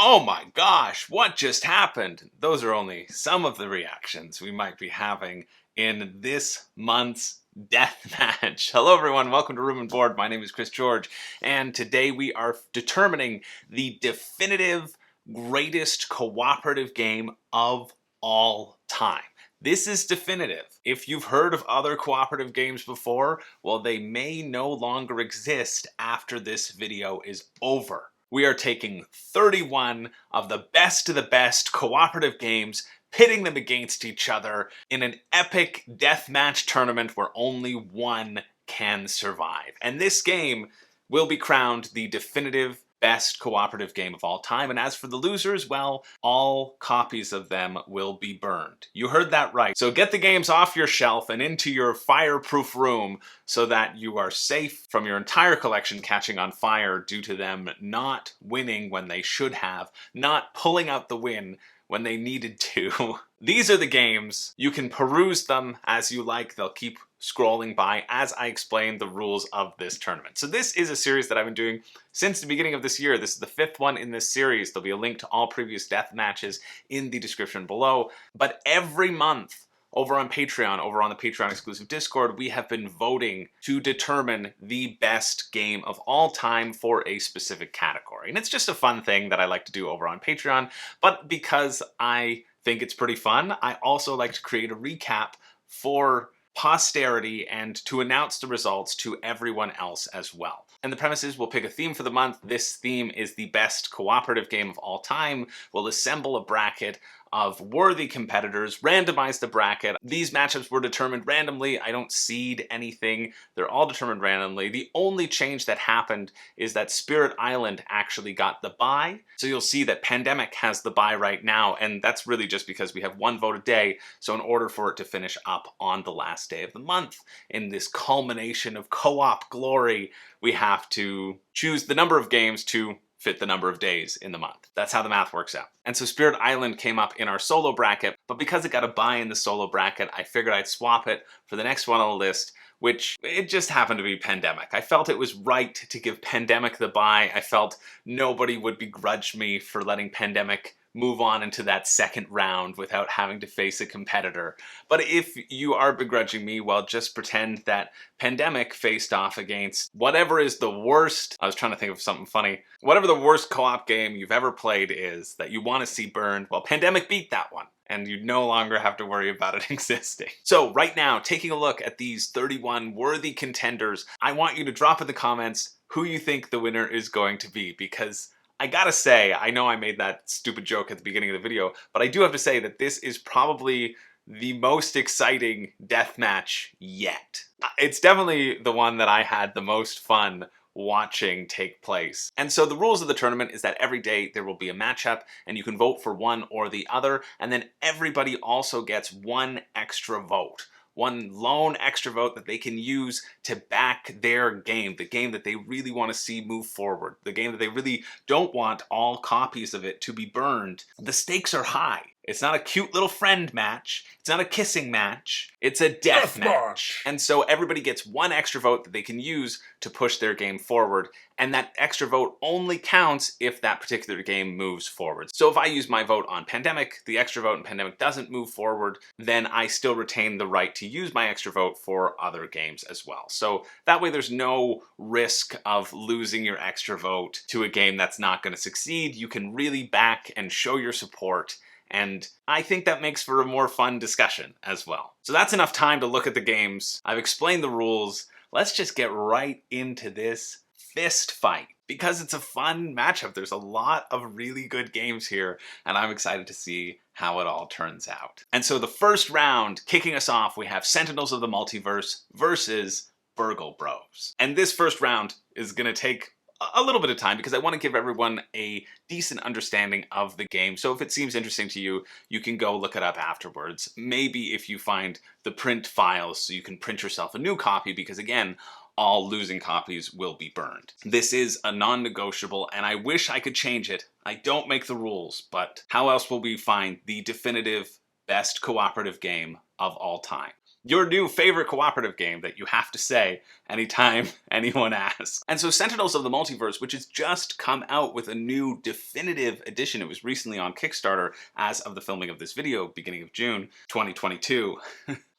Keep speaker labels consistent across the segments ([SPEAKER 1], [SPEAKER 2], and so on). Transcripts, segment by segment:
[SPEAKER 1] Oh my gosh, what just happened? Those are only some of the reactions we might be having in this month's Deathmatch. Hello everyone, welcome to Room and Board. My name is Chris George, and today we are determining the definitive greatest cooperative game of all time. This is definitive. If you've heard of other cooperative games before, well, they may no longer exist after this video is over. We are taking 31 of the best cooperative games, pitting them against each other in an epic deathmatch tournament where only one can survive. And this game will be crowned the definitive best cooperative game of all time. And as for the losers, well, all copies of them will be burned. You heard that right. So get the games off your shelf and into your fireproof room so that you are safe from your entire collection catching on fire due to them not winning when they should have, not pulling out the win when they needed to. These are the games. You can peruse them as you like. They'll keep scrolling by as I explain the rules of this tournament. So this is a series that I've been doing since the beginning of this year. This is the 5th one in this series. There'll be a link to all previous death matches in the description below. But every month over on Patreon, over on the Patreon exclusive Discord, we have been voting to determine the best game of all time for a specific category. And it's just a fun thing that I like to do over on Patreon. But because I think it's pretty fun, I also like to create a recap for posterity and to announce the results to everyone else as well. And the premise is we'll pick a theme for the month. This theme is the best cooperative game of all time. We'll assemble a bracket of worthy competitors, randomize the bracket. These matchups were determined randomly. I don't seed anything. They're all determined randomly. The only change that happened is that Spirit Island actually got the bye. So you'll see that Pandemic has the bye right now, and that's really just because we have one vote a day. So in order for it to finish up on the last day of the month, in this culmination of co-op glory, we have to choose the number of games to fit the number of days in the month. That's how the math works out. And so Spirit Island came up in our solo bracket, but because it got a bye in the solo bracket, I figured I'd swap it for the next one on the list, which it just happened to be Pandemic. I felt it was right to give Pandemic the bye. I felt nobody would begrudge me for letting Pandemic move on into that second round without having to face a competitor. But if you are begrudging me, well, just pretend that Pandemic faced off against whatever is the worst, I was trying to think of something funny, whatever the worst co-op game you've ever played is that you want to see burned, well, Pandemic beat that one, and you no longer have to worry about it existing. So right now, taking a look at these 31 worthy contenders, I want you to drop in the comments who you think the winner is going to be, because I gotta say, I know I made that stupid joke at the beginning of the video, but I do have to say that this is probably the most exciting death match yet. It's definitely the one that I had the most fun watching take place. And so the rules of the tournament is that every day there will be a matchup and you can vote for one or the other, and then everybody also gets one extra vote. One lone extra vote that they can use to back their game, the game that they really want to see move forward, the game that they really don't want all copies of it to be burned. The stakes are high. It's not a cute little friend match. It's not a kissing match. It's a death match. And so everybody gets one extra vote that they can use to push their game forward. And that extra vote only counts if that particular game moves forward. So if I use my vote on Pandemic, the extra vote in Pandemic doesn't move forward, then I still retain the right to use my extra vote for other games as well. So that way there's no risk of losing your extra vote to a game that's not going to succeed. You can really back and show your support. And I think that makes for a more fun discussion as well. So that's enough time to look at the games. I've explained the rules. Let's just get right into this fist fight, because it's a fun matchup. There's a lot of really good games here, and I'm excited to see how it all turns out. And so the first round, kicking us off, we have Sentinels of the Multiverse versus Burgle Bros. And this first round is going to take a little bit of time because I want to give everyone a decent understanding of the game. So if it seems interesting to you, you can go look it up afterwards. Maybe if you find the print files so you can print yourself a new copy, because again, all losing copies will be burned. This is a non-negotiable, and I wish I could change it. I don't make the rules, but how else will we find the definitive best cooperative game of all time? your new favorite cooperative game that you have to say anytime anyone asks. And so Sentinels of the Multiverse, which has just come out with a new definitive edition. It was recently on Kickstarter as of the filming of this video, beginning of June 2022.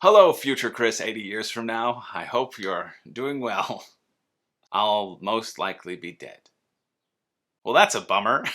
[SPEAKER 1] Hello, future Chris 80 years from now. I hope you're doing well. I'll most likely be dead. Well, that's a bummer.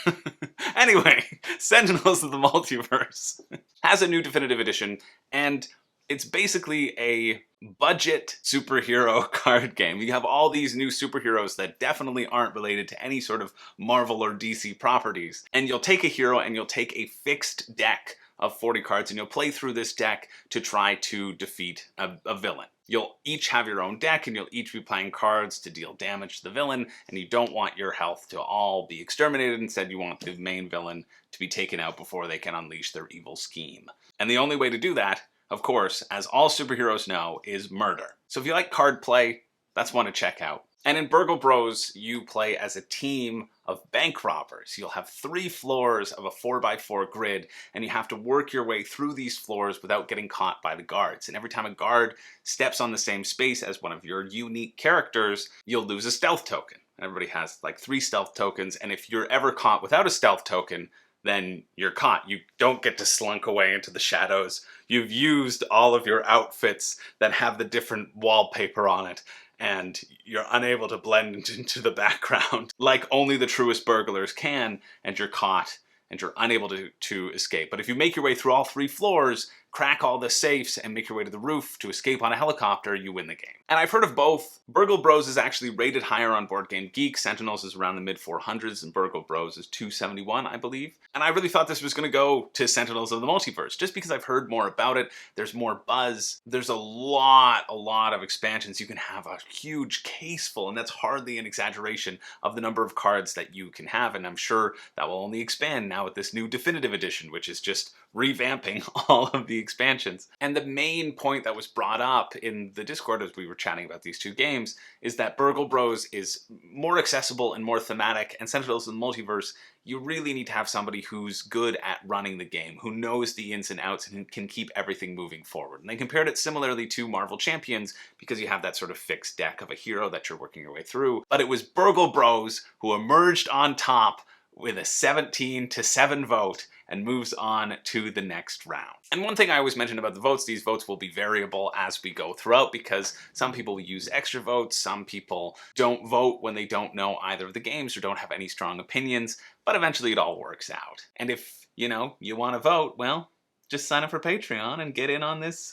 [SPEAKER 1] Anyway, Sentinels of the Multiverse has a new definitive edition, and it's basically a budget superhero card game. You have all these new superheroes that definitely aren't related to any sort of Marvel or DC properties. And you'll take a hero and you'll take a fixed deck of 40 cards and you'll play through this deck to try to defeat a villain. You'll each have your own deck and you'll each be playing cards to deal damage to the villain, and you don't want your health to all be exterminated. Instead, you want the main villain to be taken out before they can unleash their evil scheme. And the only way to do that, of course, as all superheroes know, is murder. So if you like card play, that's one to check out. And in Burgle Bros, you play as a team of bank robbers. You'll have 3 floors of a 4x4 grid, and you have to work your way through these floors without getting caught by the guards. And every time a guard steps on the same space as one of your unique characters, you'll lose a stealth token. Everybody has like 3 stealth tokens, and if you're ever caught without a stealth token, then you're caught. You don't get to slunk away into the shadows. You've used all of your outfits that have the different wallpaper on it, and you're unable to blend into the background like only the truest burglars can, and you're caught, and you're unable to escape. But if you make your way through all 3 floors, crack all the safes, and make your way to the roof to escape on a helicopter, you win the game. And I've heard of both. Burgle Bros is actually rated higher on Board Game Geek. Sentinels is around the mid-400s, and Burgle Bros is 271, I believe. And I really thought this was going to go to Sentinels of the Multiverse, just because I've heard more about it. There's more buzz. There's a lot of expansions. You can have a huge case full, and that's hardly an exaggeration of the number of cards that you can have. And I'm sure that will only expand now with this new definitive edition, which is just revamping all of the expansions. And the main point that was brought up in the Discord as we were chatting about these 2 games is that Burgle Bros is more accessible and more thematic, and Sentinels of the Multiverse, you really need to have somebody who's good at running the game, who knows the ins and outs and can keep everything moving forward. And they compared it similarly to Marvel Champions because you have that sort of fixed deck of a hero that you're working your way through. But it was Burgle Bros who emerged on top with a 17-7 vote and moves on to the next round. And one thing I always mention about the votes, these votes will be variable as we go throughout, because some people use extra votes, some people don't vote when they don't know either of the games or don't have any strong opinions, but eventually it all works out. And if, you want to vote, well, just sign up for Patreon and get in on this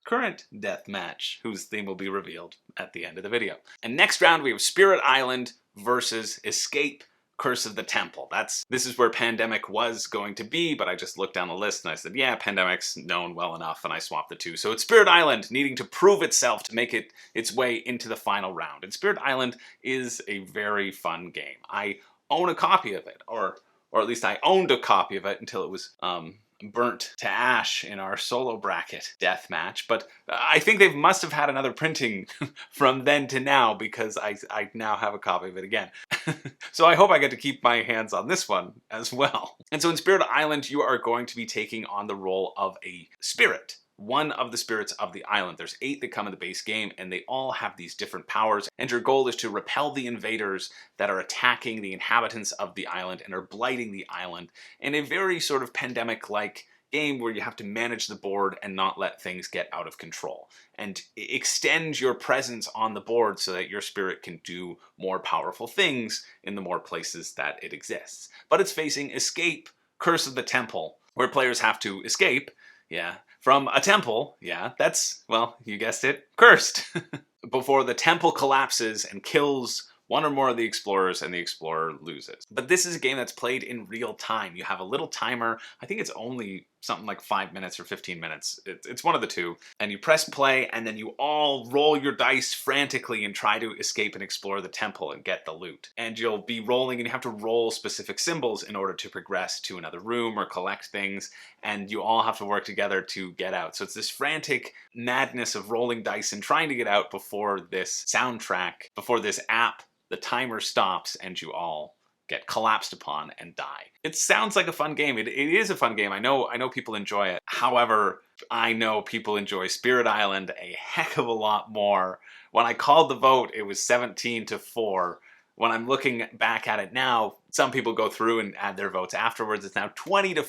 [SPEAKER 1] current deathmatch, whose theme will be revealed at the end of the video. And next round we have Spirit Island versus Escape Curse of the Temple. This is where Pandemic was going to be, but I just looked down the list and I said, yeah, Pandemic's known well enough, and I swapped the 2. So it's Spirit Island needing to prove itself to make it its way into the final round. And Spirit Island is a very fun game. I own a copy of it, or at least I owned a copy of it until it was burnt to ash in our solo bracket deathmatch. But I think they must have had another printing from then to now, because I now have a copy of it again. So I hope I get to keep my hands on this one as well. And so in Spirit Island, you are going to be taking on the role of a spirit. One of the spirits of the island. There's 8 that come in the base game, and they all have these different powers, and your goal is to repel the invaders that are attacking the inhabitants of the island and are blighting the island in a very sort of Pandemic-like game where you have to manage the board and not let things get out of control, and extend your presence on the board so that your spirit can do more powerful things in the more places that it exists. But it's facing Escape Curse of the Temple, where players have to escape, from a temple, that's, well, you guessed it, cursed, before the temple collapses and kills one or more of the explorers, and the explorer loses. But this is a game that's played in real time. You have a little timer. I think it's only something like 5 minutes or 15 minutes. It's one of the 2. And you press play, and then you all roll your dice frantically and try to escape and explore the temple and get the loot. And you'll be rolling, and you have to roll specific symbols in order to progress to another room or collect things. And you all have to work together to get out. So it's this frantic madness of rolling dice and trying to get out before this soundtrack, before this app, the timer stops, and you all get collapsed upon and die. It sounds like a fun game. It is a fun game. I know people enjoy it. However, I know people enjoy Spirit Island a heck of a lot more. When I called the vote, it was 17-4. When I'm looking back at it now, some people go through and add their votes afterwards. It's now 20-4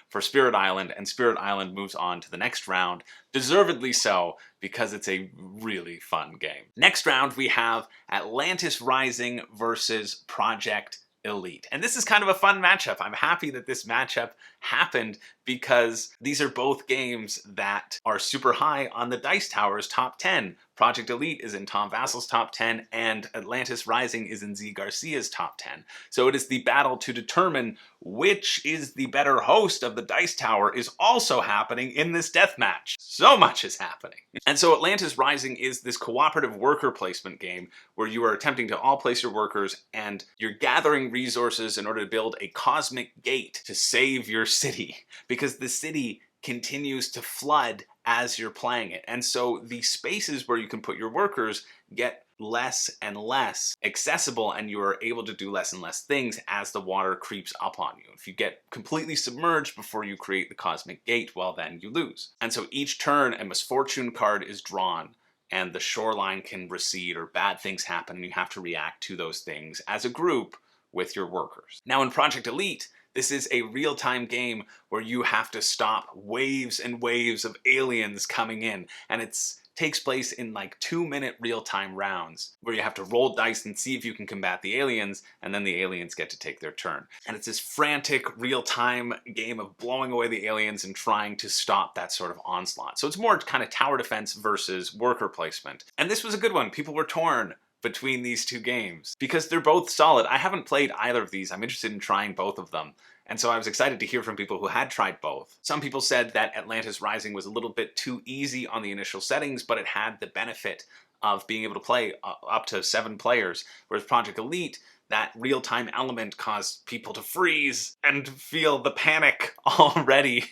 [SPEAKER 1] for Spirit Island, and Spirit Island moves on to the next round. Deservedly so, because it's a really fun game. Next round, we have Atlantis Rising versus Project Elite. And this is kind of a fun matchup. I'm happy that this matchup happened because these are both games that are super high on the Dice Tower's top 10. Project Elite is in Tom Vassel's top 10, and Atlantis Rising is in Z Garcia's top 10. So it is the battle to determine which is the better host of the Dice Tower is also happening in this deathmatch. So much is happening. And so Atlantis Rising is this cooperative worker placement game where you are attempting to all place your workers and you're gathering resources in order to build a cosmic gate to save your city, because the city continues to flood as you're playing it. And so the spaces where you can put your workers get less and less accessible, and you are able to do less and less things as the water creeps up on you. If you get completely submerged before you create the cosmic gate, well, then you lose. And so each turn a misfortune card is drawn, and the shoreline can recede or bad things happen, and you have to react to those things as a group with your workers. Now in Project Elite, this is a real-time game where you have to stop waves and waves of aliens coming in, and it takes place in like 2-minute real-time rounds where you have to roll dice and see if you can combat the aliens, and then the aliens get to take their turn. And it's this frantic real-time game of blowing away the aliens and trying to stop that sort of onslaught. So it's more kind of tower defense versus worker placement. And this was a good one. People were torn between these two games because they're both solid. I haven't played either of these. I'm interested in trying both of them. And so I was excited to hear from people who had tried both. Some people said that Atlantis Rising was a little bit too easy on the initial settings, but it had the benefit of being able to play up to 7 players. Whereas Project Elite, that real-time element caused people to freeze and feel the panic already.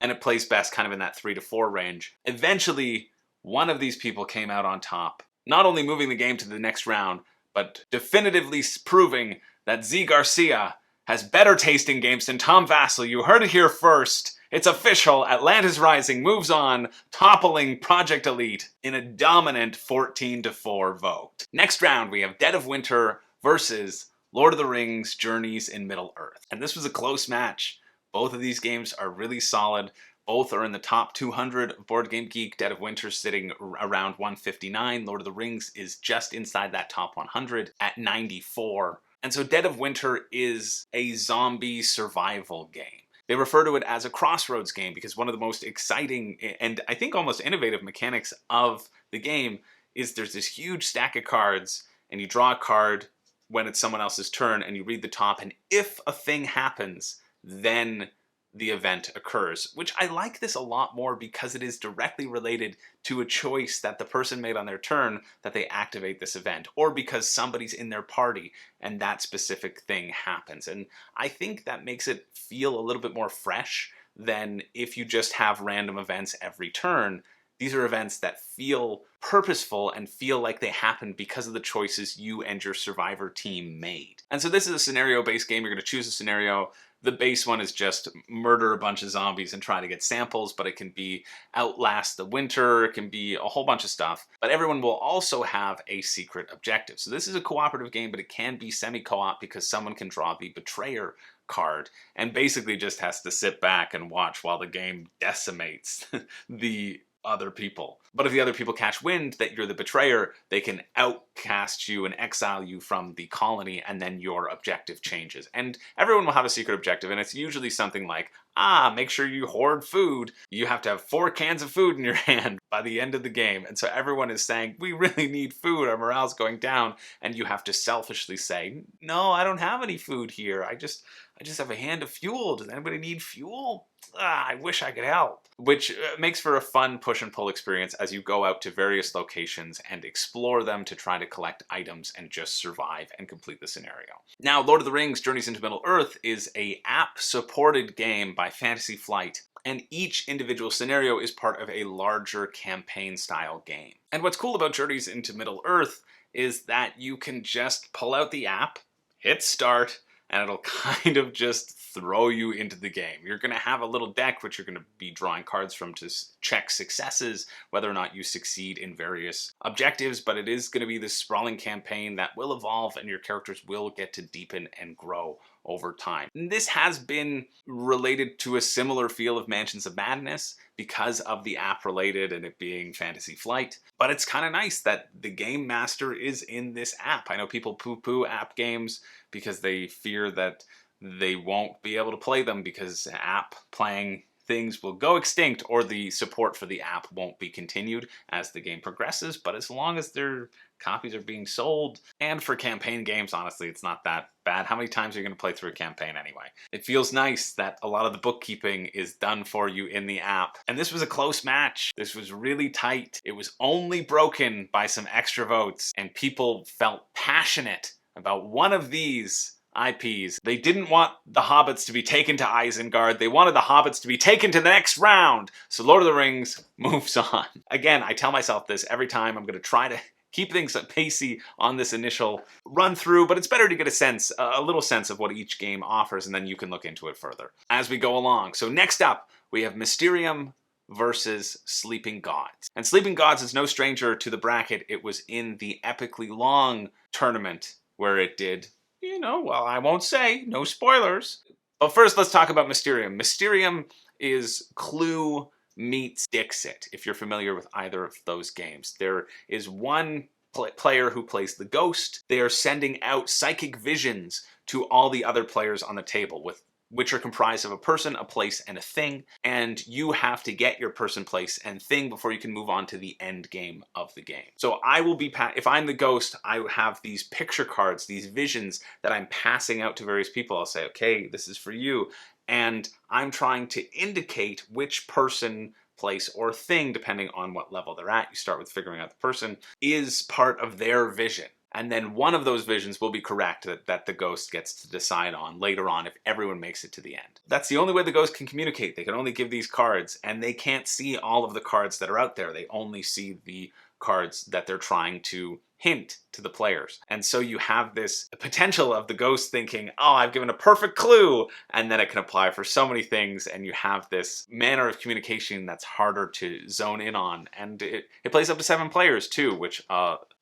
[SPEAKER 1] And it plays best kind of in that 3-4 range. Eventually, one of these people came out on top, not only moving the game to the next round, but definitively proving that Z Garcia has better tasting games than Tom Vassell. You heard it here first. It's official. Atlantis Rising moves on, toppling Project Elite in a dominant 14-4 vote. Next round, we have Dead of Winter versus Lord of the Rings Journeys in Middle-earth. And this was a close match. Both of these games are really solid. Both are in the top 200 of Board Game Geek. Dead of Winter sitting around 159. Lord of the Rings is just inside that top 100 at 94. And so Dead of Winter is a zombie survival game. They refer to it as a crossroads game because one of the most exciting and I think almost innovative mechanics of the game is there's this huge stack of cards and you draw a card when it's someone else's turn and you read the top, and if a thing happens, then the event occurs, which I like this a lot more because it is directly related to a choice that the person made on their turn that they activate this event, or because somebody's in their party and that specific thing happens. And I think that makes it feel a little bit more fresh than if you just have random events every turn. These are events that feel purposeful and feel like they happen because of the choices you and your survivor team made. And so this is a scenario-based game. You're going to choose a scenario. The base one is just murder a bunch of zombies and try to get samples, but it can be outlast the winter, it can be a whole bunch of stuff. But everyone will also have a secret objective. So this is a cooperative game, but it can be semi-co-op because someone can draw the betrayer card and basically just has to sit back and watch while the game decimates the other people. But if the other people catch wind that you're the betrayer, they can outcast you and exile you from the colony, and then your objective changes. And everyone will have a secret objective, and it's usually something like, make sure you hoard food. You have to have 4 cans of food in your hand by the end of the game. And so everyone is saying, we really need food, our morale's going down, and you have to selfishly say, no, I don't have any food here. I just have a hand of fuel. Does anybody need fuel? I wish I could help. Which makes for a fun push and pull experience as you go out to various locations and explore them to try to collect items and just survive and complete the scenario. Now, Lord of the Rings Journeys into Middle-earth is an app-supported game by Fantasy Flight, and each individual scenario is part of a larger campaign-style game. And what's cool about Journeys into Middle-earth is that you can just pull out the app hit start, and it'll kind of just throw you into the game. You're going to have a little deck which you're going to be drawing cards from to check successes, whether or not you succeed in various objectives, but it is going to be this sprawling campaign that will evolve and your characters will get to deepen and grow over time. And this has been related to a similar feel of Mansions of Madness because of the app related and it being Fantasy Flight, but it's kind of nice that the game master is in this app. I know people poo-poo app games because they fear that they won't be able to play them because app playing things will go extinct or the support for the app won't be continued as the game progresses. But as long as their copies are being sold, and for campaign games, honestly, it's not that bad. How many times are you going to play through a campaign anyway? It feels nice that a lot of the bookkeeping is done for you in the app. And this was a close match. This was really tight. It was only broken by some extra votes, and people felt passionate about one of these IPs. They didn't want the hobbits to be taken to Isengard. They wanted the hobbits to be taken to the next round. So Lord of the Rings moves on. Again, I tell myself this every time. I'm going to try to keep things pacey on this initial run through, but it's better to get a little sense of what each game offers, and then you can look into it further as we go along. So next up, we have Mysterium versus Sleeping Gods. And Sleeping Gods is no stranger to the bracket. It was in the epically long tournament where it did, well, I won't say, no spoilers. But first, let's talk about Mysterium. Mysterium is Clue meets Dixit, if you're familiar with either of those games. There is one player who plays the ghost. They are sending out psychic visions to all the other players on the table, which are comprised of a person, a place, and a thing, and you have to get your person, place, and thing before you can move on to the end game of the game. So I will be, if I'm the ghost, I have these picture cards, these visions that I'm passing out to various people. I'll say, okay, this is for you, and I'm trying to indicate which person, place, or thing, depending on what level they're at, you start with figuring out the person, is part of their vision. And then one of those visions will be correct that the ghost gets to decide on later on if everyone makes it to the end. That's the only way the ghost can communicate. They can only give these cards, and they can't see all of the cards that are out there. They only see the cards that they're trying to hint to the players. And so you have this potential of the ghost thinking, oh, I've given a perfect clue, and then it can apply for so many things, and you have this manner of communication that's harder to zone in on. And it plays up to 7 players too, which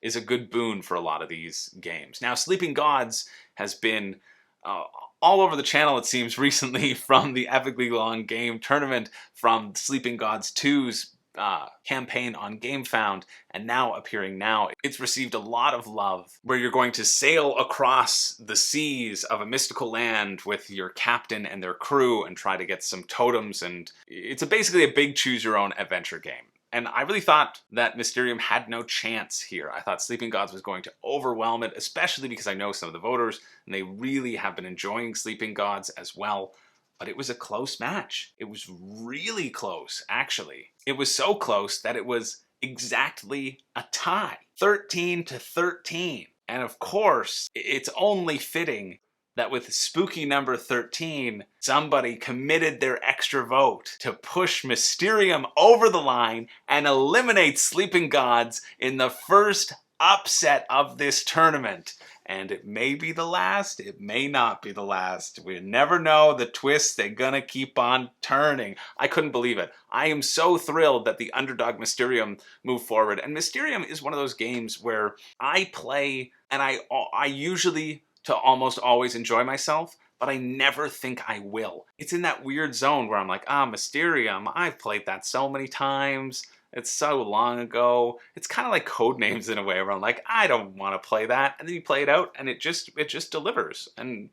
[SPEAKER 1] is a good boon for a lot of these games. Now, Sleeping Gods has been all over the channel, it seems, recently, from the epically long game tournament, from Sleeping Gods 2's campaign on GameFound, and now appearing now. It's received a lot of love, where you're going to sail across the seas of a mystical land with your captain and their crew and try to get some totems, and it's basically a big choose-your-own adventure game. And I really thought that Mysterium had no chance here. I thought Sleeping Gods was going to overwhelm it, especially because I know some of the voters, and they really have been enjoying Sleeping Gods as well. But it was a close match. It was really close, actually. It was so close that it was exactly a tie. 13-13. And of course, it's only fitting that with spooky number 13, somebody committed their extra vote to push Mysterium over the line and eliminate Sleeping Gods in the first upset of this tournament. And it may be the last, it may not be the last. We never know the twists they're gonna keep on turning. I couldn't believe it. I am so thrilled that the underdog Mysterium moved forward. And Mysterium is one of those games where I play, and I usually to almost always enjoy myself, but I never think I will. It's in that weird zone where I'm like, Mysterium, I've played that so many times. It's so long ago. It's kind of like Codenames in a way where I'm like, I don't want to play that. And then you play it out and it just delivers. And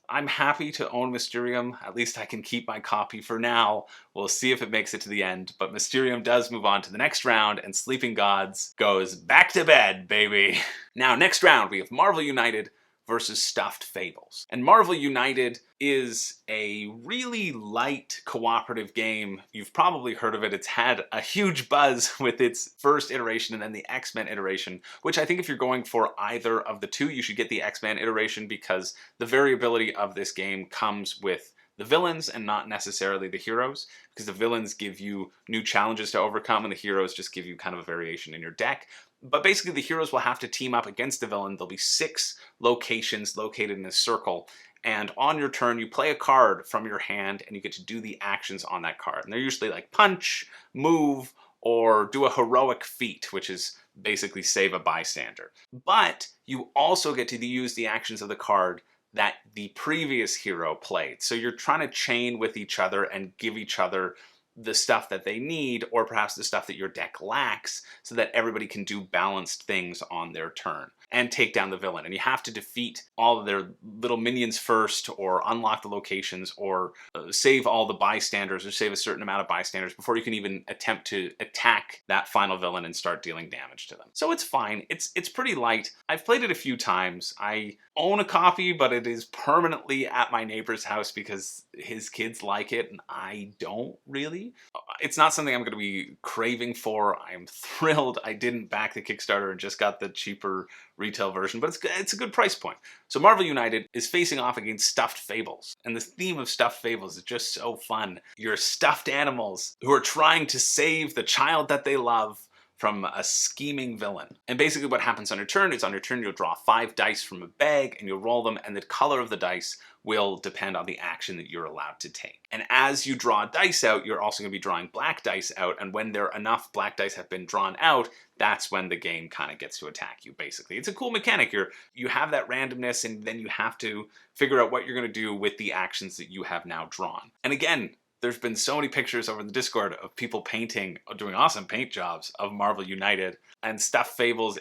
[SPEAKER 1] I'm happy to own Mysterium. At least I can keep my copy for now. We'll see if it makes it to the end. But Mysterium does move on to the next round, and Sleeping Gods goes back to bed, baby. Now, next round, we have Marvel United versus Stuffed Fables. And Marvel United is a really light cooperative game. You've probably heard of it. It's had a huge buzz with its first iteration and then the X-Men iteration, which I think if you're going for either of the two, you should get the X-Men iteration, because the variability of this game comes with the villains and not necessarily the heroes, because the villains give you new challenges to overcome and the heroes just give you kind of a variation in your deck. But basically the heroes will have to team up against the villain. There'll be 6 locations located in a circle. And on your turn, you play a card from your hand and you get to do the actions on that card. And they're usually like punch, move, or do a heroic feat, which is basically save a bystander. But you also get to use the actions of the card that the previous hero played. So you're trying to chain with each other and give each other the stuff that they need, or perhaps the stuff that your deck lacks, so that everybody can do balanced things on their turn and take down the villain. And you have to defeat all of their little minions first, or unlock the locations, or save all the bystanders, or save a certain amount of bystanders before you can even attempt to attack that final villain and start dealing damage to them. So it's fine. It's pretty light. I've played it a few times. I own a copy, but it is permanently at my neighbor's house because his kids like it and I don't really. It's not something I'm going to be craving for. I'm thrilled I didn't back the Kickstarter and just got the cheaper retail version, but it's a good price point. So Marvel United is facing off against stuffed fables, and the theme of stuffed fables is just so fun. You're stuffed animals who are trying to save the child that they love from a scheming villain. And basically what happens on your turn is, on your turn you'll draw 5 dice from a bag and you'll roll them, and the color of the dice will depend on the action that you're allowed to take. And as you draw dice out, you're also going to be drawing black dice out, and when enough black dice have been drawn out, that's when the game kind of gets to attack you, basically. It's a cool mechanic. You have that randomness, and then you have to figure out what you're going to do with the actions that you have now drawn. And again, there's been so many pictures over in the Discord of people painting, doing awesome paint jobs of Marvel United, and Stuffed Fables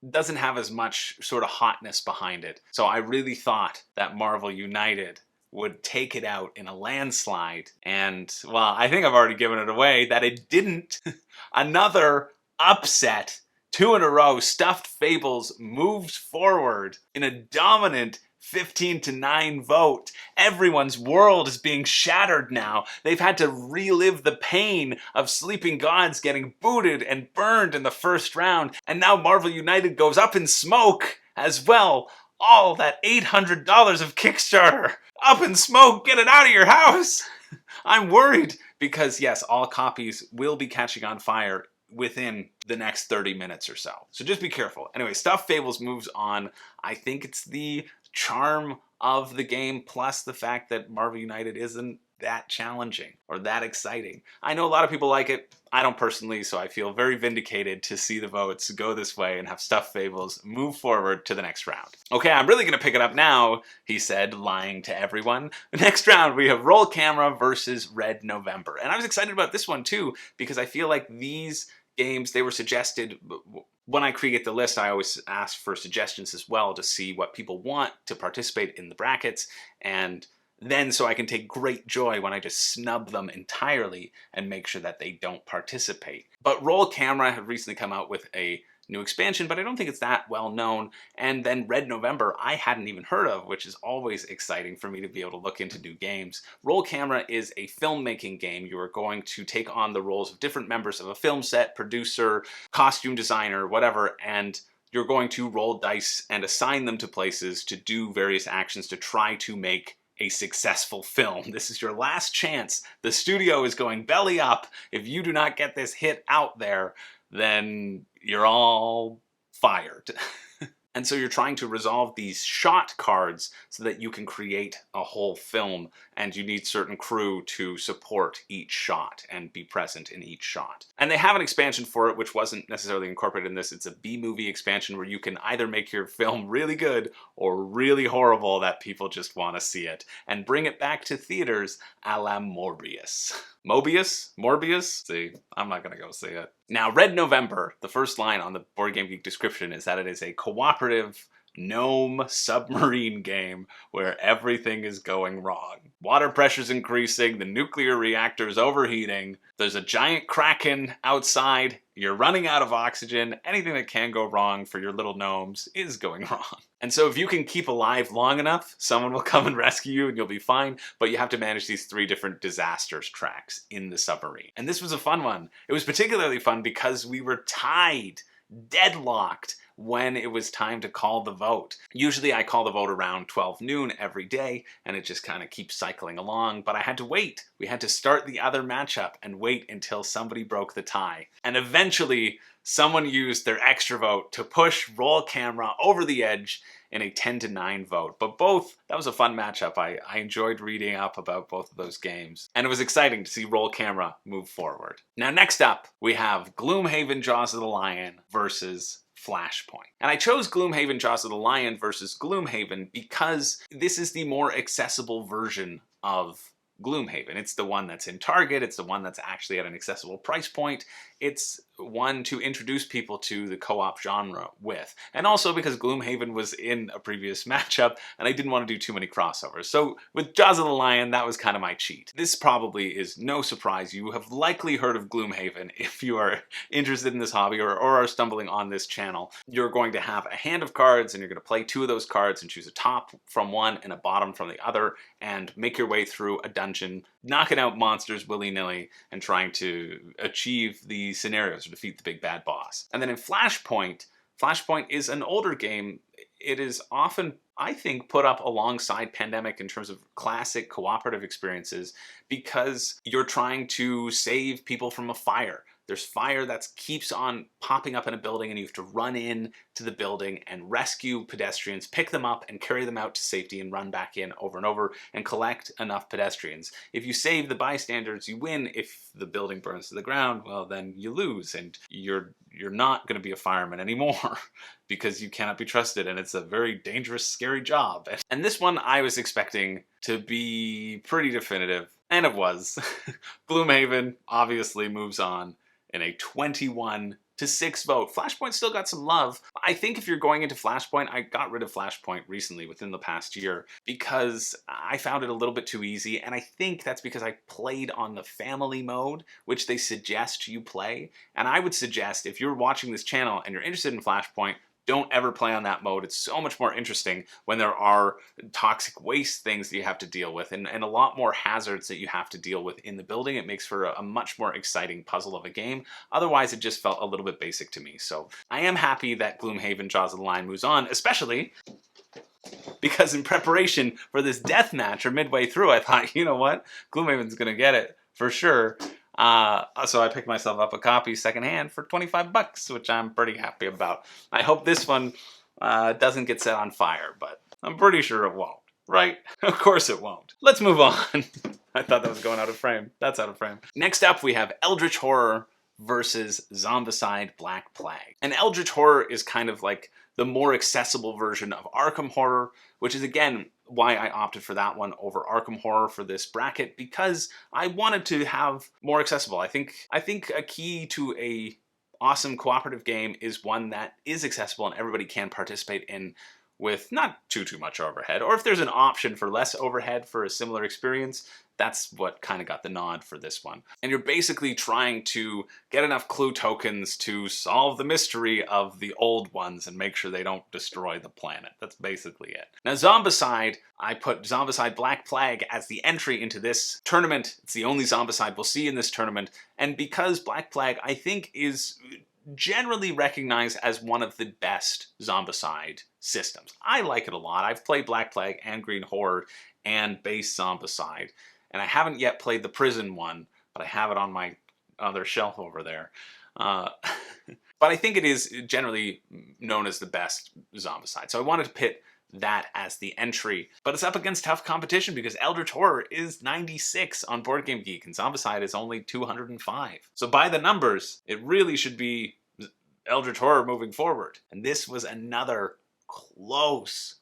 [SPEAKER 1] doesn't have as much sort of hotness behind it. So I really thought that Marvel United would take it out in a landslide, and well, I think I've already given it away that it didn't. Another upset, 2 in a row. Stuffed Fables moves forward in a dominant 15-9 vote. Everyone's world is being shattered now. They've had to relive the pain of Sleeping Gods getting booted and burned in the first round, and now Marvel United goes up in smoke as well. All that $800 of Kickstarter up in smoke. Get it out of your house. I'm worried because yes, all copies will be catching on fire within the next 30 minutes or so. So just be careful. Anyway, Stuffed Fables moves on. I think it's the charm of the game, plus the fact that Marvel United isn't that challenging or that exciting. I know a lot of people like it. I don't personally, so I feel very vindicated to see the votes go this way and have Stuffed Fables move forward to the next round. Okay, I'm really going to pick it up now, he said, lying to everyone. The next round, we have Roll Camera versus Red November. And I was excited about this one too, because I feel like these games, they were suggested. When I create the list, I always ask for suggestions as well to see what people want to participate in the brackets, and then so I can take great joy when I just snub them entirely and make sure that they don't participate. But Roll Camera have recently come out with a new expansion, but I don't think it's that well known. And then Red November, I hadn't even heard of, which is always exciting for me to be able to look into new games. Roll Camera is a filmmaking game. You are going to take on the roles of different members of a film set, producer, costume designer, whatever, and you're going to roll dice and assign them to places to do various actions to try to make a successful film. This is your last chance. The studio is going belly up. If you do not get this hit out there, then you're all fired. And so you're trying to resolve these shot cards so that you can create a whole film, and you need certain crew to support each shot and be present in each shot. And they have an expansion for it, which wasn't necessarily incorporated in this. It's a B-movie expansion where you can either make your film really good or really horrible that people just want to see it, and bring it back to theaters a la Morbius. Morbius? See, I'm not gonna go see it. Now, Red November, the first line on the Board Game Geek description is that it is a cooperative gnome submarine game where everything is going wrong. Water pressure's increasing, the nuclear reactor is overheating, there's a giant kraken outside, you're running out of oxygen, anything that can go wrong for your little gnomes is going wrong. And so if you can keep alive long enough, someone will come and rescue you and you'll be fine, but you have to manage these 3 different disasters tracks in the submarine. And this was a fun one. It was particularly fun because we were tied, deadlocked, when it was time to call the vote. Usually I call the vote around 12 noon every day, and it just kind of keeps cycling along, but I had to wait. We had to start the other matchup and wait until somebody broke the tie. And eventually, someone used their extra vote to push Roll Camera over the edge in a 10-9 vote. But that was a fun matchup. I enjoyed reading up about both of those games. And it was exciting to see Roll Camera move forward. Now next up, we have Gloomhaven Jaws of the Lion versus Flashpoint. And I chose Gloomhaven Jaws of the Lion versus Gloomhaven because this is the more accessible version of Gloomhaven. It's the one that's in Target, it's the one that's actually at an accessible price point. It's one to introduce people to the co-op genre with. And also because Gloomhaven was in a previous matchup and I didn't want to do too many crossovers. So with Jaws of the Lion, that was kind of my cheat. This probably is no surprise. You have likely heard of Gloomhaven if you are interested in this hobby or are stumbling on this channel. You're going to have a hand of cards and you're going to play 2 of those cards and choose a top from one and a bottom from the other and make your way through a dungeon, knocking out monsters willy-nilly and trying to achieve the scenarios or defeat the big bad boss. And then in Flashpoint is an older game. It is often, I think, put up alongside Pandemic in terms of classic cooperative experiences because you're trying to save people from a fire. There's fire that keeps on popping up in a building and you have to run in to the building and rescue pedestrians, pick them up and carry them out to safety and run back in over and over and collect enough pedestrians. If you save the bystanders, you win. If the building burns to the ground, well, then you lose and you're not going to be a fireman anymore because you cannot be trusted and it's a very dangerous, scary job. And this one I was expecting to be pretty definitive, and it was. Gloomhaven obviously moves on in a 21-6 vote. Flashpoint still got some love. I think if you're going into Flashpoint, I got rid of Flashpoint recently within the past year because I found it a little bit too easy, and I think that's because I played on the family mode, which they suggest you play. And I would suggest if you're watching this channel and you're interested in Flashpoint, don't ever play on that mode. It's so much more interesting when there are toxic waste things that you have to deal with and a lot more hazards that you have to deal with in the building. It makes for a much more exciting puzzle of a game. Otherwise, it just felt a little bit basic to me. So I am happy that Gloomhaven Jaws of the Lion moves on, especially because in preparation for this death match or midway through, I thought, you know what? Gloomhaven's going to get it for sure. So I picked myself up a copy secondhand for 25 bucks, which I'm pretty happy about. I hope this one doesn't get set on fire, but I'm pretty sure it won't, right? Of course it won't. Let's move on. I thought that was going out of frame. That's out of frame. Next up, we have Eldritch Horror versus Zombicide Black Plague. And Eldritch Horror is kind of like the more accessible version of Arkham Horror, which is again why I opted for that one over Arkham Horror for this bracket, because I wanted to have more accessible. I think a key to a awesome cooperative game is one that is accessible and everybody can participate in with not too much overhead, or if there's an option for less overhead for a similar experience, that's what kind of got the nod for this one. And you're basically trying to get enough clue tokens to solve the mystery of the old ones and make sure they don't destroy the planet. That's basically it. Now Zombicide, I put Zombicide Black Plague as the entry into this tournament. It's the only Zombicide we'll see in this tournament. And because Black Plague, I think, is generally recognized as one of the best Zombicide systems. I like it a lot. I've played Black Plague and Green Horde and base Zombicide, and I haven't yet played the prison one, but I have it on my other shelf over there. But I think it is generally known as the best Zombicide, so I wanted to pit that as the entry. But it's up against tough competition because Eldritch Horror is 96 on Board Game Geek and Zombicide is only 205. So by the numbers, it really should be Eldritch Horror moving forward. And this was another close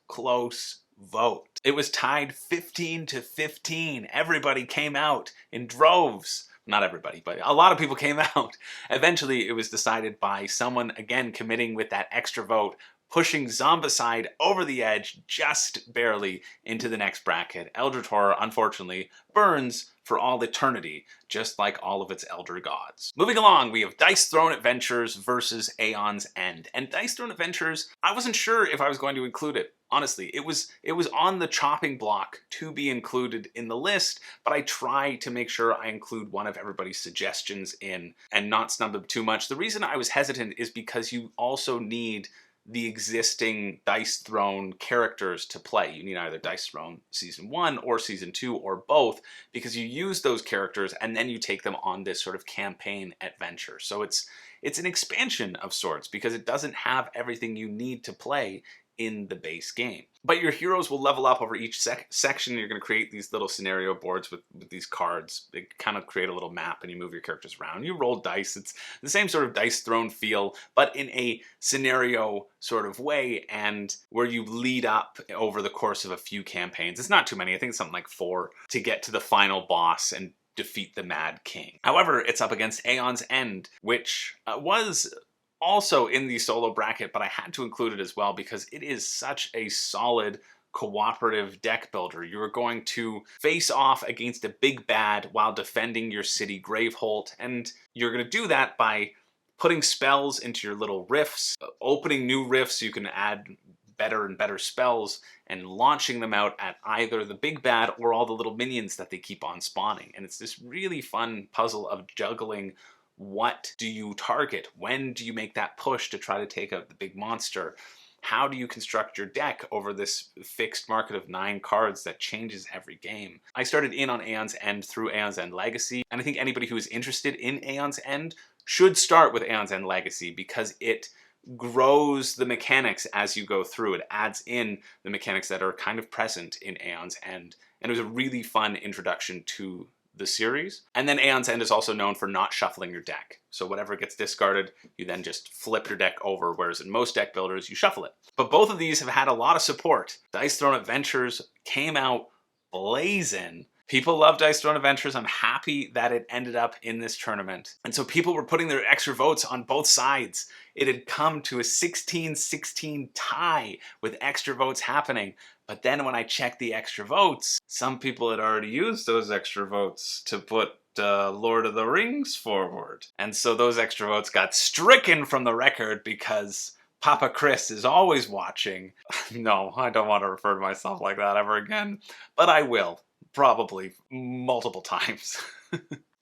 [SPEAKER 1] vote. It was tied 15-15. Everybody came out in droves. Not everybody, but a lot of people came out. Eventually, it was decided by someone, again, committing with that extra vote, pushing Zombicide over the edge just barely into the next bracket. Eldritch Horror, unfortunately, burns for all eternity, just like all of its elder gods. Moving along, we have Dice Throne Adventures versus Aeon's End. And Dice Throne Adventures, I wasn't sure if I was going to include it. Honestly, it was on the chopping block to be included in the list, but I try to make sure I include one of everybody's suggestions in and not snub them too much. The reason I was hesitant is because you also need the existing Dice Throne characters to play. You need either Dice Throne Season 1 or Season 2 or both, because you use those characters and then you take them on this sort of campaign adventure. So it's an expansion of sorts, because it doesn't have everything you need to play in the base game. But your heroes will level up over each section. You're going to create these little scenario boards with these cards. They kind of create a little map, and you move your characters around. You roll dice. It's the same sort of Dice Throne feel, but in a scenario sort of way, and where you lead up over the course of a few campaigns. It's not too many. I think it's something like 4 to get to the final boss and defeat the Mad King. However, it's up against Aeon's End, which was also in the solo bracket, but I had to include it as well because it is such a solid cooperative deck builder. You are going to face off against a big bad while defending your city Graveholt, and you're going to do that by putting spells into your little rifts, opening new rifts so you can add better and better spells, and launching them out at either the big bad or all the little minions that they keep on spawning. And it's this really fun puzzle of juggling. What do you target? When do you make that push to try to take out the big monster? How do you construct your deck over this fixed market of 9 cards that changes every game? I started in on Aeon's End through Aeon's End Legacy, and I think anybody who is interested in Aeon's End should start with Aeon's End Legacy, because it grows the mechanics as you go through. It adds in the mechanics that are kind of present in Aeon's End, and it was a really fun introduction to the series. And then Aeon's End is also known for not shuffling your deck. So whatever gets discarded, you then just flip your deck over, whereas in most deck builders, you shuffle it. But both of these have had a lot of support. Dice Throne Adventures came out blazing. People love Dice Throne Adventures. I'm happy that it ended up in this tournament. And so people were putting their extra votes on both sides. It had come to a 16-16 tie with extra votes happening. But then when I checked the extra votes, some people had already used those extra votes to put Lord of the Rings forward. And so those extra votes got stricken from the record because Papa Chris is always watching. No, I don't want to refer to myself like that ever again, but I will. Probably multiple times.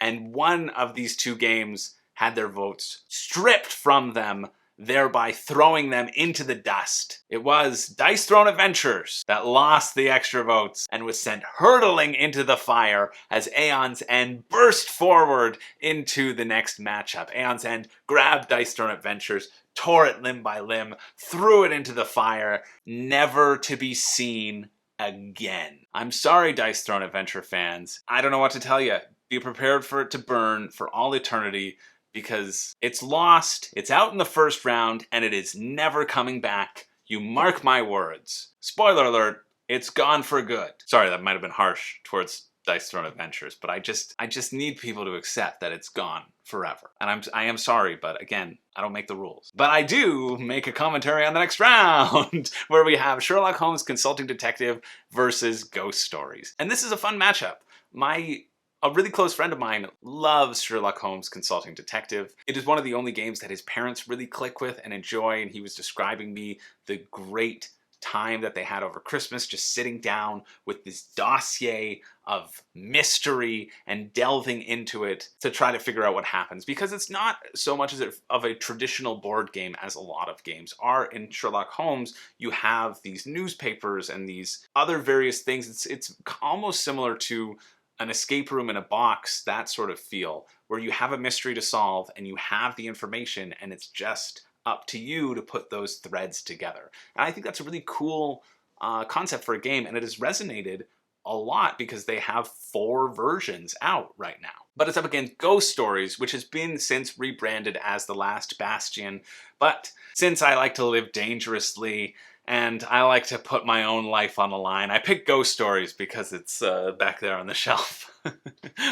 [SPEAKER 1] And one of these 2 games had their votes stripped from them, thereby throwing them into the dust. It was Dice Throne Adventures that lost the extra votes and was sent hurtling into the fire as Aeon's End burst forward into the next matchup. Aeon's End grabbed Dice Throne Adventures, tore it limb by limb, threw it into the fire, never to be seen again. I'm sorry, Dice Throne Adventure fans. I don't know what to tell you. Be prepared for it to burn for all eternity, because it's lost, it's out in the first round, and it is never coming back. You mark my words. Spoiler alert, it's gone for good. Sorry, that might have been harsh towards Dice Throne Adventures, but I just need people to accept that it's gone forever. And I am sorry, but again, I don't make the rules. But I do make a commentary on the next round, where we have Sherlock Holmes Consulting Detective versus Ghost Stories. And this is a fun matchup. A really close friend of mine loves Sherlock Holmes Consulting Detective. It is one of the only games that his parents really click with and enjoy, and he was describing me the great time that they had over Christmas, just sitting down with this dossier of mystery and delving into it to try to figure out what happens. Because it's not so much as of a traditional board game as a lot of games are. In Sherlock Holmes, you have these newspapers and these other various things. It's almost similar to an escape room in a box, that sort of feel, where you have a mystery to solve and you have the information, and it's just up to you to put those threads together. And I think that's a really cool concept for a game, and it has resonated a lot because they have 4 versions out right now. But it's up against Ghost Stories, which has been since rebranded as The Last Bastion. But since I like to live dangerously and I like to put my own life on the line, I picked Ghost Stories because it's back there on the shelf.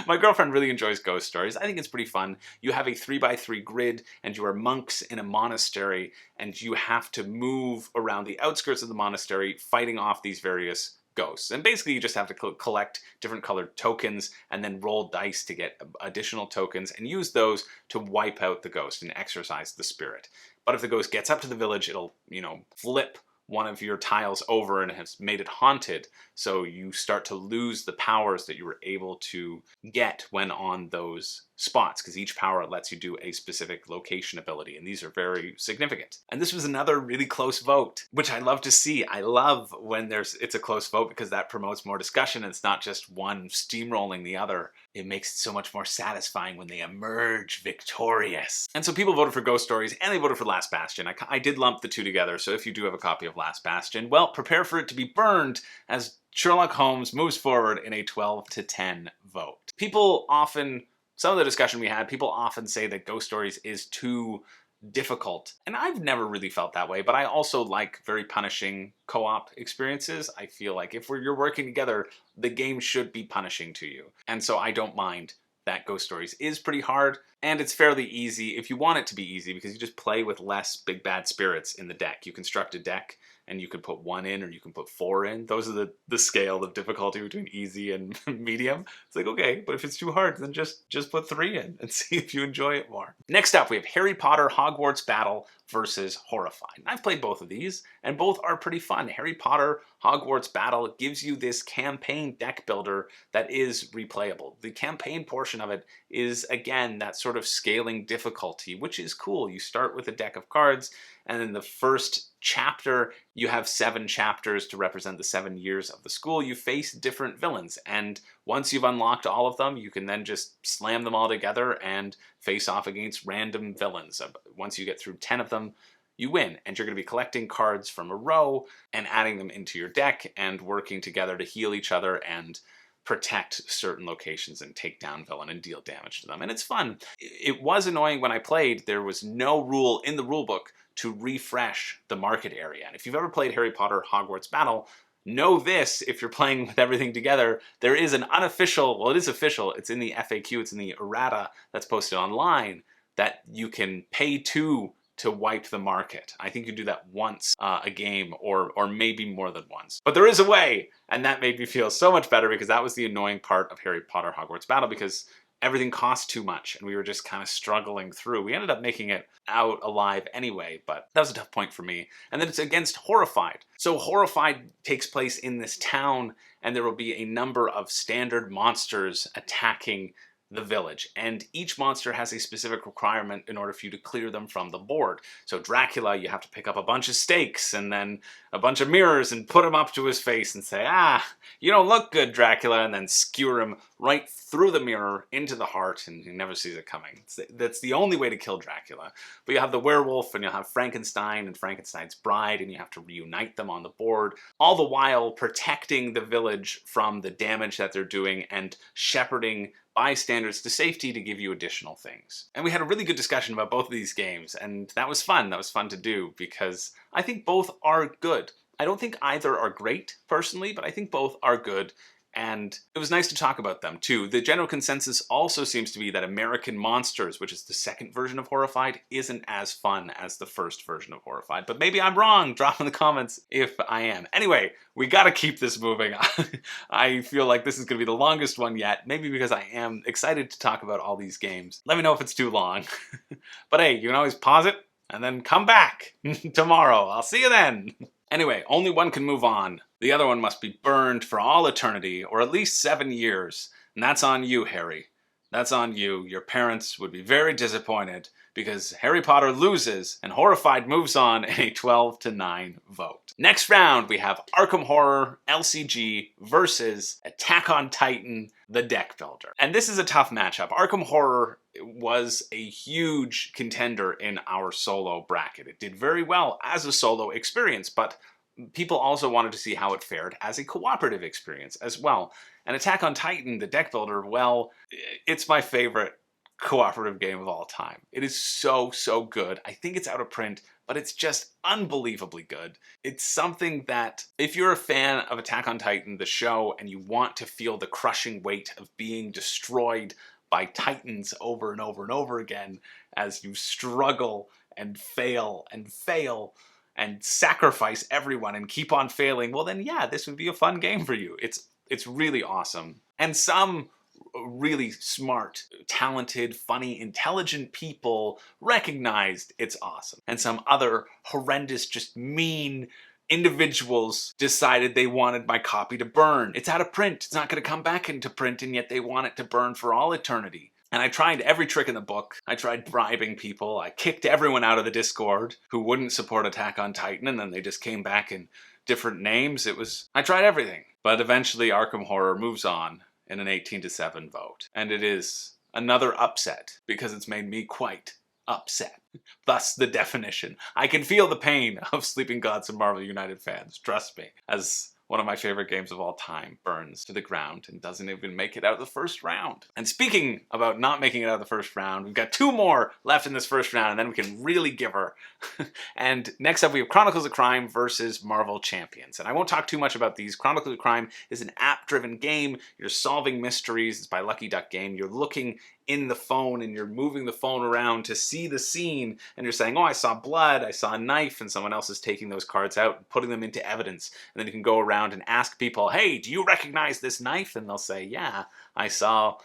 [SPEAKER 1] My girlfriend really enjoys Ghost Stories. I think it's pretty fun. You have a 3x3 grid, and you are monks in a monastery, and you have to move around the outskirts of the monastery, fighting off these various ghosts. And basically you just have to collect different colored tokens and then roll dice to get additional tokens and use those to wipe out the ghost and exorcise the spirit. But if the ghost gets up to the village, it'll, flip one of your tiles over and has made it haunted, so you start to lose the powers that you were able to get when on those spots, because each power lets you do a specific location ability, and these are very significant. And this was another really close vote, which I love to see. I love when it's a close vote, because that promotes more discussion, and it's not just one steamrolling the other. It makes it so much more satisfying when they emerge victorious. And so people voted for Ghost Stories, and they voted for Last Bastion. I did lump the two together, so if you do have a copy of Last Bastion, well, prepare for it to be burned as Sherlock Holmes moves forward in a 12-10 vote. Some of the discussion we had, people often say that Ghost Stories is too difficult. And I've never really felt that way, but I also like very punishing co-op experiences. I feel like if you're working together, the game should be punishing to you. And so I don't mind that Ghost Stories is pretty hard, and it's fairly easy if you want it to be easy, because you just play with less big bad spirits in the deck. You construct a deck, and you can put 1 in or you can put 4 in. Those are the scale of difficulty between easy and medium. It's like, okay, but if it's too hard, then just put 3 in and see if you enjoy it more. Next up, we have Harry Potter Hogwarts Battle versus Horrified. I've played both of these, and both are pretty fun. Harry Potter Hogwarts Battle gives you this campaign deck builder that is replayable. The campaign portion of it is, again, that sort of scaling difficulty, which is cool. You start with a deck of cards, and in the first chapter, you have 7 chapters to represent the 7 years of the school. You face different villains, and once you've unlocked all of them, you can then just slam them all together and face off against random villains. Once you get through 10 of them, you win, and you're going to be collecting cards from a row and adding them into your deck and working together to heal each other and protect certain locations and take down villain and deal damage to them. And it's fun. It was annoying when I played. There was no rule in the rulebook to refresh the market area. And if you've ever played Harry Potter Hogwarts Battle, know this, if you're playing with everything together, there is an unofficial, well, it is official, it's in the FAQ, it's in the errata that's posted online, that you can pay to wipe the market. I think you do that once a game, or maybe more than once. But there is a way, and that made me feel so much better, because that was the annoying part of Harry Potter Hogwarts Battle, because everything cost too much, and we were just kind of struggling through. We ended up making it out alive anyway, but that was a tough point for me. And then it's against Horrified. So Horrified takes place in this town, and there will be a number of standard monsters attacking the village, and each monster has a specific requirement in order for you to clear them from the board. So Dracula, you have to pick up a bunch of stakes and then a bunch of mirrors and put him up to his face and say, you don't look good, Dracula, and then skewer him right through the mirror into the heart, and he never sees it coming. That's the only way to kill Dracula. But you have the werewolf, and you'll have Frankenstein and Frankenstein's bride, and you have to reunite them on the board, all the while protecting the village from the damage that they're doing and shepherding bystanders to safety to give you additional things. And we had a really good discussion about both of these games, and that was fun. That was fun to do, because I think both are good. I don't think either are great, personally, but I think both are good, and it was nice to talk about them, too. The general consensus also seems to be that American Monsters, which is the second version of Horrified, isn't as fun as the first version of Horrified. But maybe I'm wrong. Drop in the comments if I am. Anyway, we gotta keep this moving. I feel like this is gonna be the longest one yet, maybe because I am excited to talk about all these games. Let me know if it's too long. But hey, you can always pause it and then come back tomorrow. I'll see you then. Anyway, only one can move on. The other one must be burned for all eternity, or at least 7 years. And that's on you, Harry. That's on you. Your parents would be very disappointed, because Harry Potter loses and Horrified moves on in a 12-9 vote. Next round, we have Arkham Horror LCG versus Attack on Titan, the Deck Builder. And this is a tough matchup. Arkham Horror was a huge contender in our solo bracket. It did very well as a solo experience, but people also wanted to see how it fared as a cooperative experience as well. And Attack on Titan, the Deck Builder, well, it's my favorite cooperative game of all time. It is so, so good. I think it's out of print, but it's just unbelievably good. It's something that, if you're a fan of Attack on Titan, the show, and you want to feel the crushing weight of being destroyed by titans over and over and over again as you struggle and fail and sacrifice everyone and keep on failing, well then yeah, this would be a fun game for you. It's really awesome. And some really smart, talented, funny, intelligent people recognized it's awesome. And some other horrendous, just mean individuals decided they wanted my copy to burn. It's out of print. It's not going to come back into print, and yet they want it to burn for all eternity. And I tried every trick in the book. I tried bribing people. I kicked everyone out of the Discord who wouldn't support Attack on Titan, and then they just came back in different names. I tried everything. But eventually Arkham Horror moves on in an 18-7 vote. And it is another upset, because it's made me quite upset. Thus the definition. I can feel the pain of Sleeping Gods and Marvel United fans, trust me, as one of my favorite games of all time burns to the ground and doesn't even make it out of the first round. And speaking about not making it out of the first round, we've got 2 more left in this first round, and then we can really give her. And next up we have Chronicles of Crime versus Marvel Champions. And I won't talk too much about these. Chronicles of Crime is an app-driven game. You're solving mysteries. It's by Lucky Duck Game. You're looking in the phone and you're moving the phone around to see the scene, and you're saying, oh, I saw blood, I saw a knife, and someone else is taking those cards out and putting them into evidence. And then you can go around and ask people, hey, do you recognize this knife? And they'll say, yeah, I saw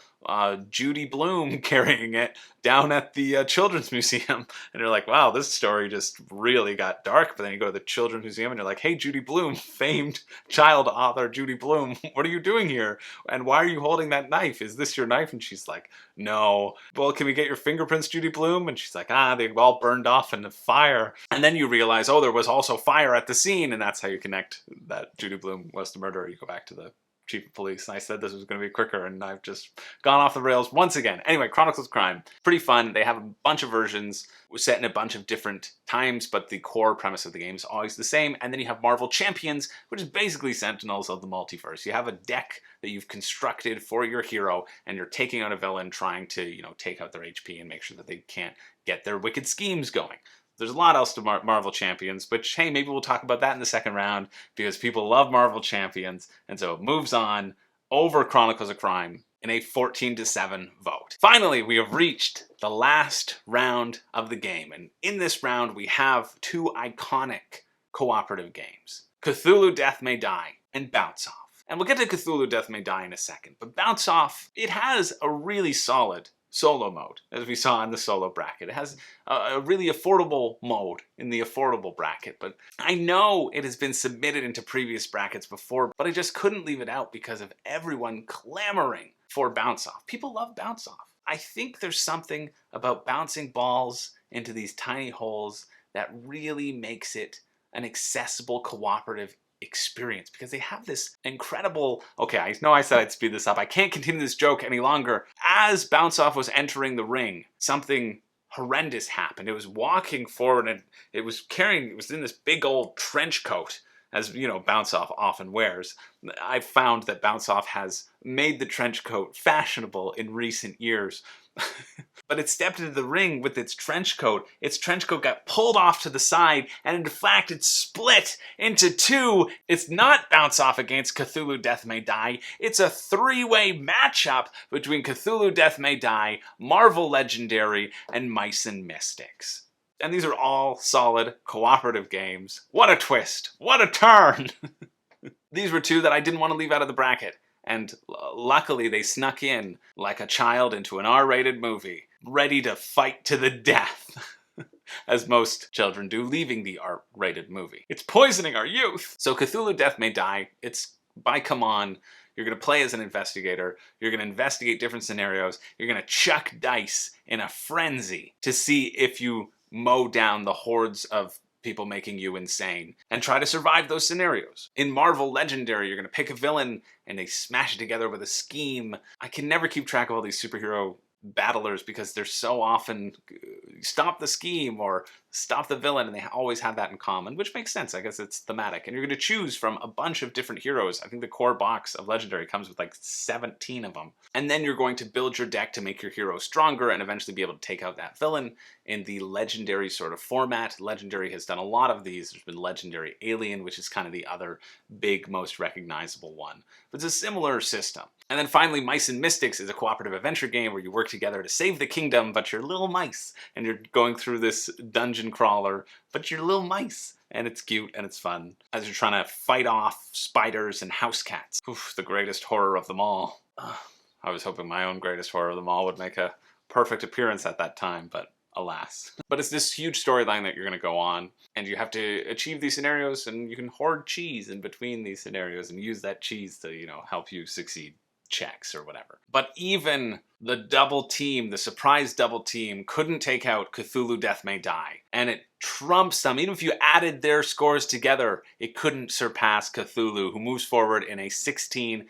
[SPEAKER 1] Judy Blume carrying it down at the Children's Museum. And you're like, wow, this story just really got dark. But then you go to the Children's Museum and you're like, hey, Judy Blume, famed child author Judy Blume, what are you doing here? And why are you holding that knife? Is this your knife? And she's like, no. Well, can we get your fingerprints, Judy Blume? And she's like, they all burned off in the fire. And then you realize, oh, there was also fire at the scene. And that's how you connect that Judy Blume was the murderer. You go back to the chief of police. And I said this was going to be quicker, and I've just gone off the rails once again. Anyway, Chronicles of Crime. Pretty fun. They have a bunch of versions set in a bunch of different times, but the core premise of the game is always the same. And then you have Marvel Champions, which is basically Sentinels of the multiverse. You have a deck that you've constructed for your hero, and you're taking out a villain, trying to, take out their HP and make sure that they can't get their wicked schemes going. There's a lot else to Marvel Champions, which, hey, maybe we'll talk about that in the second round, because people love Marvel Champions, and so it moves on over Chronicles of Crime in a 14-7 vote. Finally, we have reached the last round of the game, and in this round we have 2 iconic cooperative games, Cthulhu Death May Die and Bounce Off. And we'll get to Cthulhu Death May Die in a second, but Bounce Off, it has a really solid solo mode, as we saw in the solo bracket. It has a really affordable mode in the affordable bracket, but I know it has been submitted into previous brackets before, but I just couldn't leave it out because of everyone clamoring for Bounce Off. People love Bounce Off. I think there's something about bouncing balls into these tiny holes that really makes it an accessible cooperative experience, because they have this incredible, okay, I know I said I'd speed this up. I can't continue this joke any longer. As Bounce Off was entering the ring, something horrendous happened. It was walking forward, and it was in this big old trench coat, as Bounce Off often wears. I've found that Bounce Off has made the trench coat fashionable in recent years. But it stepped into the ring with its trench coat. Its trench coat got pulled off to the side, and in fact it split into 2. It's not Bounce Off against Cthulhu Death May Die. It's a 3-way matchup between Cthulhu Death May Die, Marvel Legendary, and Mice and Mystics. And these are all solid cooperative games. What a twist! What a turn! These were 2 that I didn't want to leave out of the bracket. And luckily they snuck in like a child into an R-rated movie, ready to fight to the death, as most children do, leaving the R-rated movie. It's poisoning our youth! So Cthulhu Death May Die, it's by Come On. You're going to play as an investigator. You're going to investigate different scenarios. You're going to chuck dice in a frenzy to see if you mow down the hordes of people making you insane, and try to survive those scenarios. In Marvel Legendary, you're going to pick a villain, and they smash it together with a scheme. I can never keep track of all these superhero battlers because they're so often stop the scheme or stop the villain, and they always have that in common, which makes sense. I guess it's thematic. And you're going to choose from a bunch of different heroes. I think the core box of Legendary comes with like 17 of them. And then you're going to build your deck to make your hero stronger and eventually be able to take out that villain in the Legendary sort of format. Legendary has done a lot of these. There's been Legendary Alien, which is kind of the other big, most recognizable one. But it's a similar system. And then finally, Mice and Mystics is a cooperative adventure game where you work together to save the kingdom, but you're little mice, and you're going through this dungeon crawler, but you're little mice. And it's cute and it's fun as you're trying to fight off spiders and house cats. Oof, the greatest horror of them all. I was hoping my own greatest horror of them all would make a perfect appearance at that time, but alas. But it's this huge storyline that you're going to go on, and you have to achieve these scenarios, and you can hoard cheese in between these scenarios and use that cheese to, help you succeed. checks or whatever. But even the double team, the surprise double team, couldn't take out Cthulhu Death May Die. And it trumps them. Even if you added their scores together, it couldn't surpass Cthulhu, who moves forward in a 16-2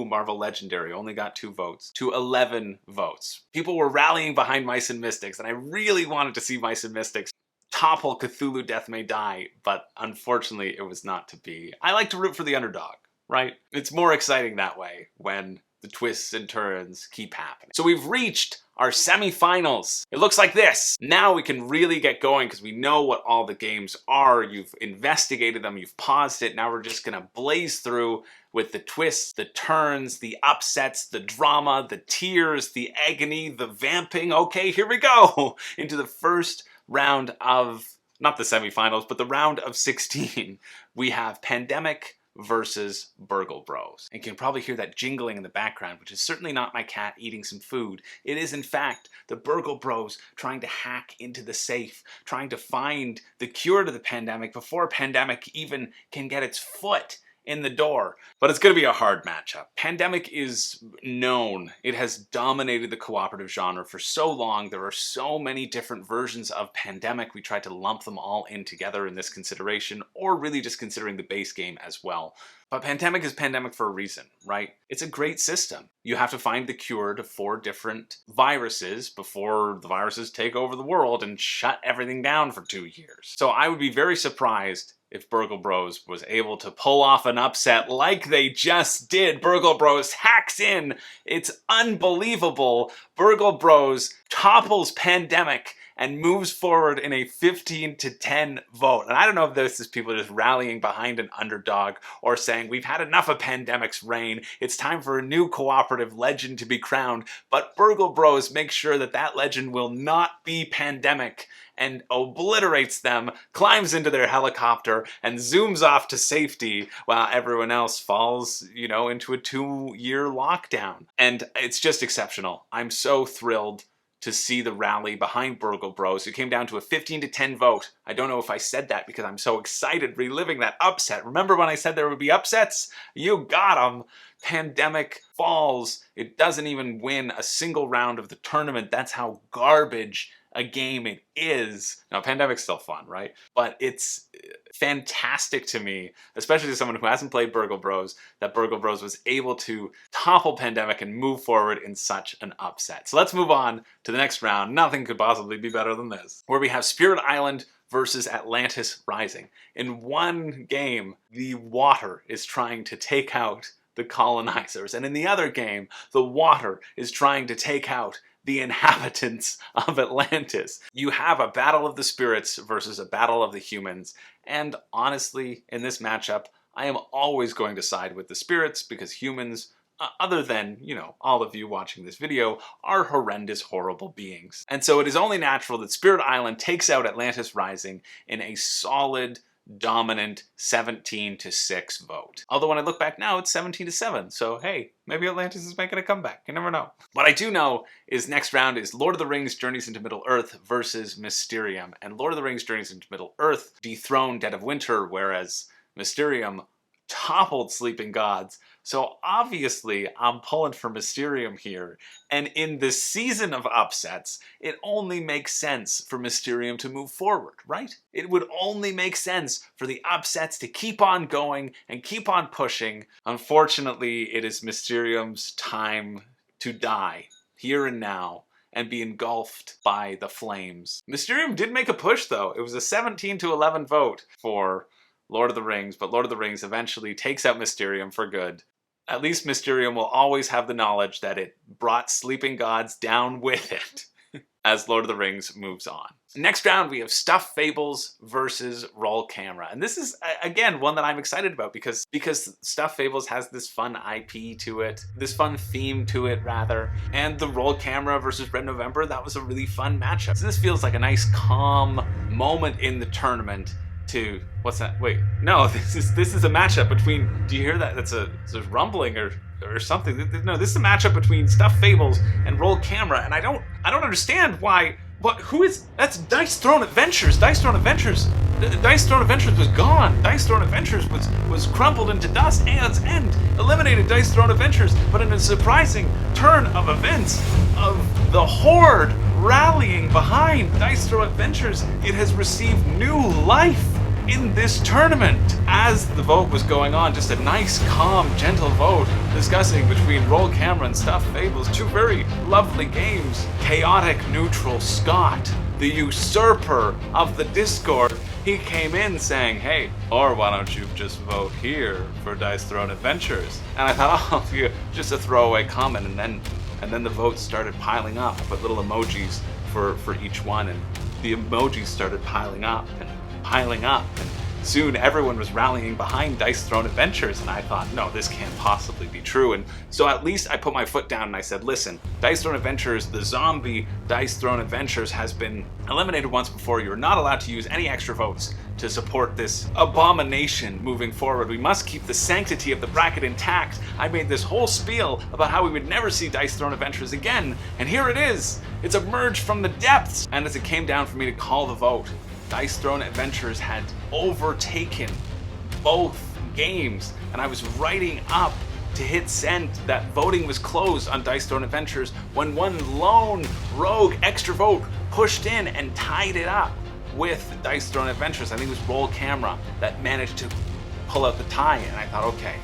[SPEAKER 1] Marvel Legendary, only got 2 votes, to 11 votes. People were rallying behind Mice and Mystics, and I really wanted to see Mice and Mystics topple Cthulhu Death May Die, but unfortunately it was not to be. I like to root for the underdog, right? It's more exciting that way when the twists and turns keep happening. So we've reached our semi-finals. It looks like this. Now we can really get going because we know what all the games are. You've investigated them, you've paused it. Now we're just gonna blaze through with the twists, the turns, the upsets, the drama, the tears, the agony, the vamping. Okay, here we go into the first round of, not the semi-finals, but the round of 16. We have Pandemic versus Burgle Bros. And you can probably hear that jingling in the background, which is certainly not my cat eating some food. It is in fact the Burgle Bros trying to hack into the safe, trying to find the cure to the pandemic before a pandemic even can get its foot in the door. But it's going to be a hard matchup. Pandemic is known. It has dominated the cooperative genre for so long. There are so many different versions of Pandemic. We tried to lump them all in together in this consideration, or really just considering the base game as well. But Pandemic is Pandemic for a reason, right? It's a great system. You have to find the cure to 4 different viruses before the viruses take over the world and shut everything down for 2 years. So I would be very surprised if Burgle Bros was able to pull off an upset like they just did. Burgle Bros hacks in. It's unbelievable. Burgle Bros topples Pandemic and moves forward in a 15-10 vote. And I don't know if this is people just rallying behind an underdog or saying, we've had enough of Pandemic's reign. It's time for a new cooperative legend to be crowned. But Burgle Bros makes sure that that legend will not be Pandemic and obliterates them, climbs into their helicopter, and zooms off to safety while everyone else falls, you know, into a 2-year lockdown. And it's just exceptional. I'm so thrilled to see the rally behind Burgle Bros. It came down to a 15-10 vote. I don't know if I said that because I'm so excited reliving that upset. Remember when I said there would be upsets? You got them. Pandemic falls. It doesn't even win a single round of the tournament. That's how garbage a game it is. Now, Pandemic's still fun, right? But it's fantastic to me, especially as someone who hasn't played Burgle Bros, that Burgle Bros was able to topple Pandemic and move forward in such an upset. So let's move on to the next round. Nothing could possibly be better than this, where we have Spirit Island versus Atlantis Rising. In one game, the water is trying to take out the colonizers, and in the other game, the water is trying to take out the inhabitants of Atlantis. You have a battle of the spirits versus a battle of the humans, and honestly, in this matchup, I am always going to side with the spirits because humans, other than, you know, all of you watching this video, are horrendous, horrible beings. And so it is only natural that Spirit Island takes out Atlantis Rising in a solid, dominant 17-6 vote. Although when I look back now, it's 17-7. So hey, maybe Atlantis is making a comeback. You never know. What I do know is next round is Lord of the Rings Journeys into Middle-earth versus Mysterium. And Lord of the Rings Journeys into Middle-earth dethroned Dead of Winter, whereas Mysterium toppled Sleeping Gods. So obviously I'm pulling for Mysterium here. And in this season of upsets, it only makes sense for Mysterium to move forward, right? It would only make sense for the upsets to keep on going and keep on pushing. Unfortunately, it is Mysterium's time to die, here and now, and be engulfed by the flames. Mysterium did make a push though. It was a 17-11 vote for Lord of the Rings, but Lord of the Rings eventually takes out Mysterium for good. At least Mysterium will always have the knowledge that it brought Sleeping Gods down with it as Lord of the Rings moves on. Next round, we have Stuffed Fables versus Roll Camera. And this is, again, one that I'm excited about because Stuffed Fables has this fun IP to it, this fun theme to it, rather. And the Roll Camera versus Red November, that was a really fun matchup. So this feels like a nice, calm moment in the tournament to, what's that? Wait, no, this is a matchup between, do you hear that? That's a rumbling or something. No, this is a matchup between Stuffed Fables and Roll Camera, and I don't understand why What? Who is? That's Dice Throne Adventures. Dice Throne Adventures. Dice Throne Adventures was gone. Dice Throne Adventures was crumpled into dust. Aeon's End eliminated Dice Throne Adventures, but in a surprising turn of events of the Horde rallying behind Dice Throne Adventures, it has received new life in this tournament. As the vote was going on, just a nice, calm, gentle vote discussing between Roll Camera and Stuffed Fables, two very lovely games. Chaotic Neutral Scott, the usurper of the Discord, he came in saying, hey, or why don't you just vote here for Dice Throne Adventures? And I thought, oh, just a throwaway comment, and then the votes started piling up. I put little emojis for each one, and the emojis started piling up, and soon everyone was rallying behind Dice Throne Adventures, and I thought, no, this can't possibly be true. And so at least I put my foot down and I said, listen, Dice Throne Adventures, the zombie Dice Throne Adventures, has been eliminated once before. You're not allowed to use any extra votes to support this abomination moving forward. We must keep the sanctity of the bracket intact. I made this whole spiel about how we would never see Dice Throne Adventures again, and here it is. It's emerged from the depths. And as it came down for me to call the vote, Dice Throne Adventures had overtaken both games, and I was writing up to hit send that voting was closed on Dice Throne Adventures when one lone rogue extra vote pushed in and tied it up with Dice Throne Adventures. I think it was Roll Camera that managed to pull out the tie, and I thought, okay,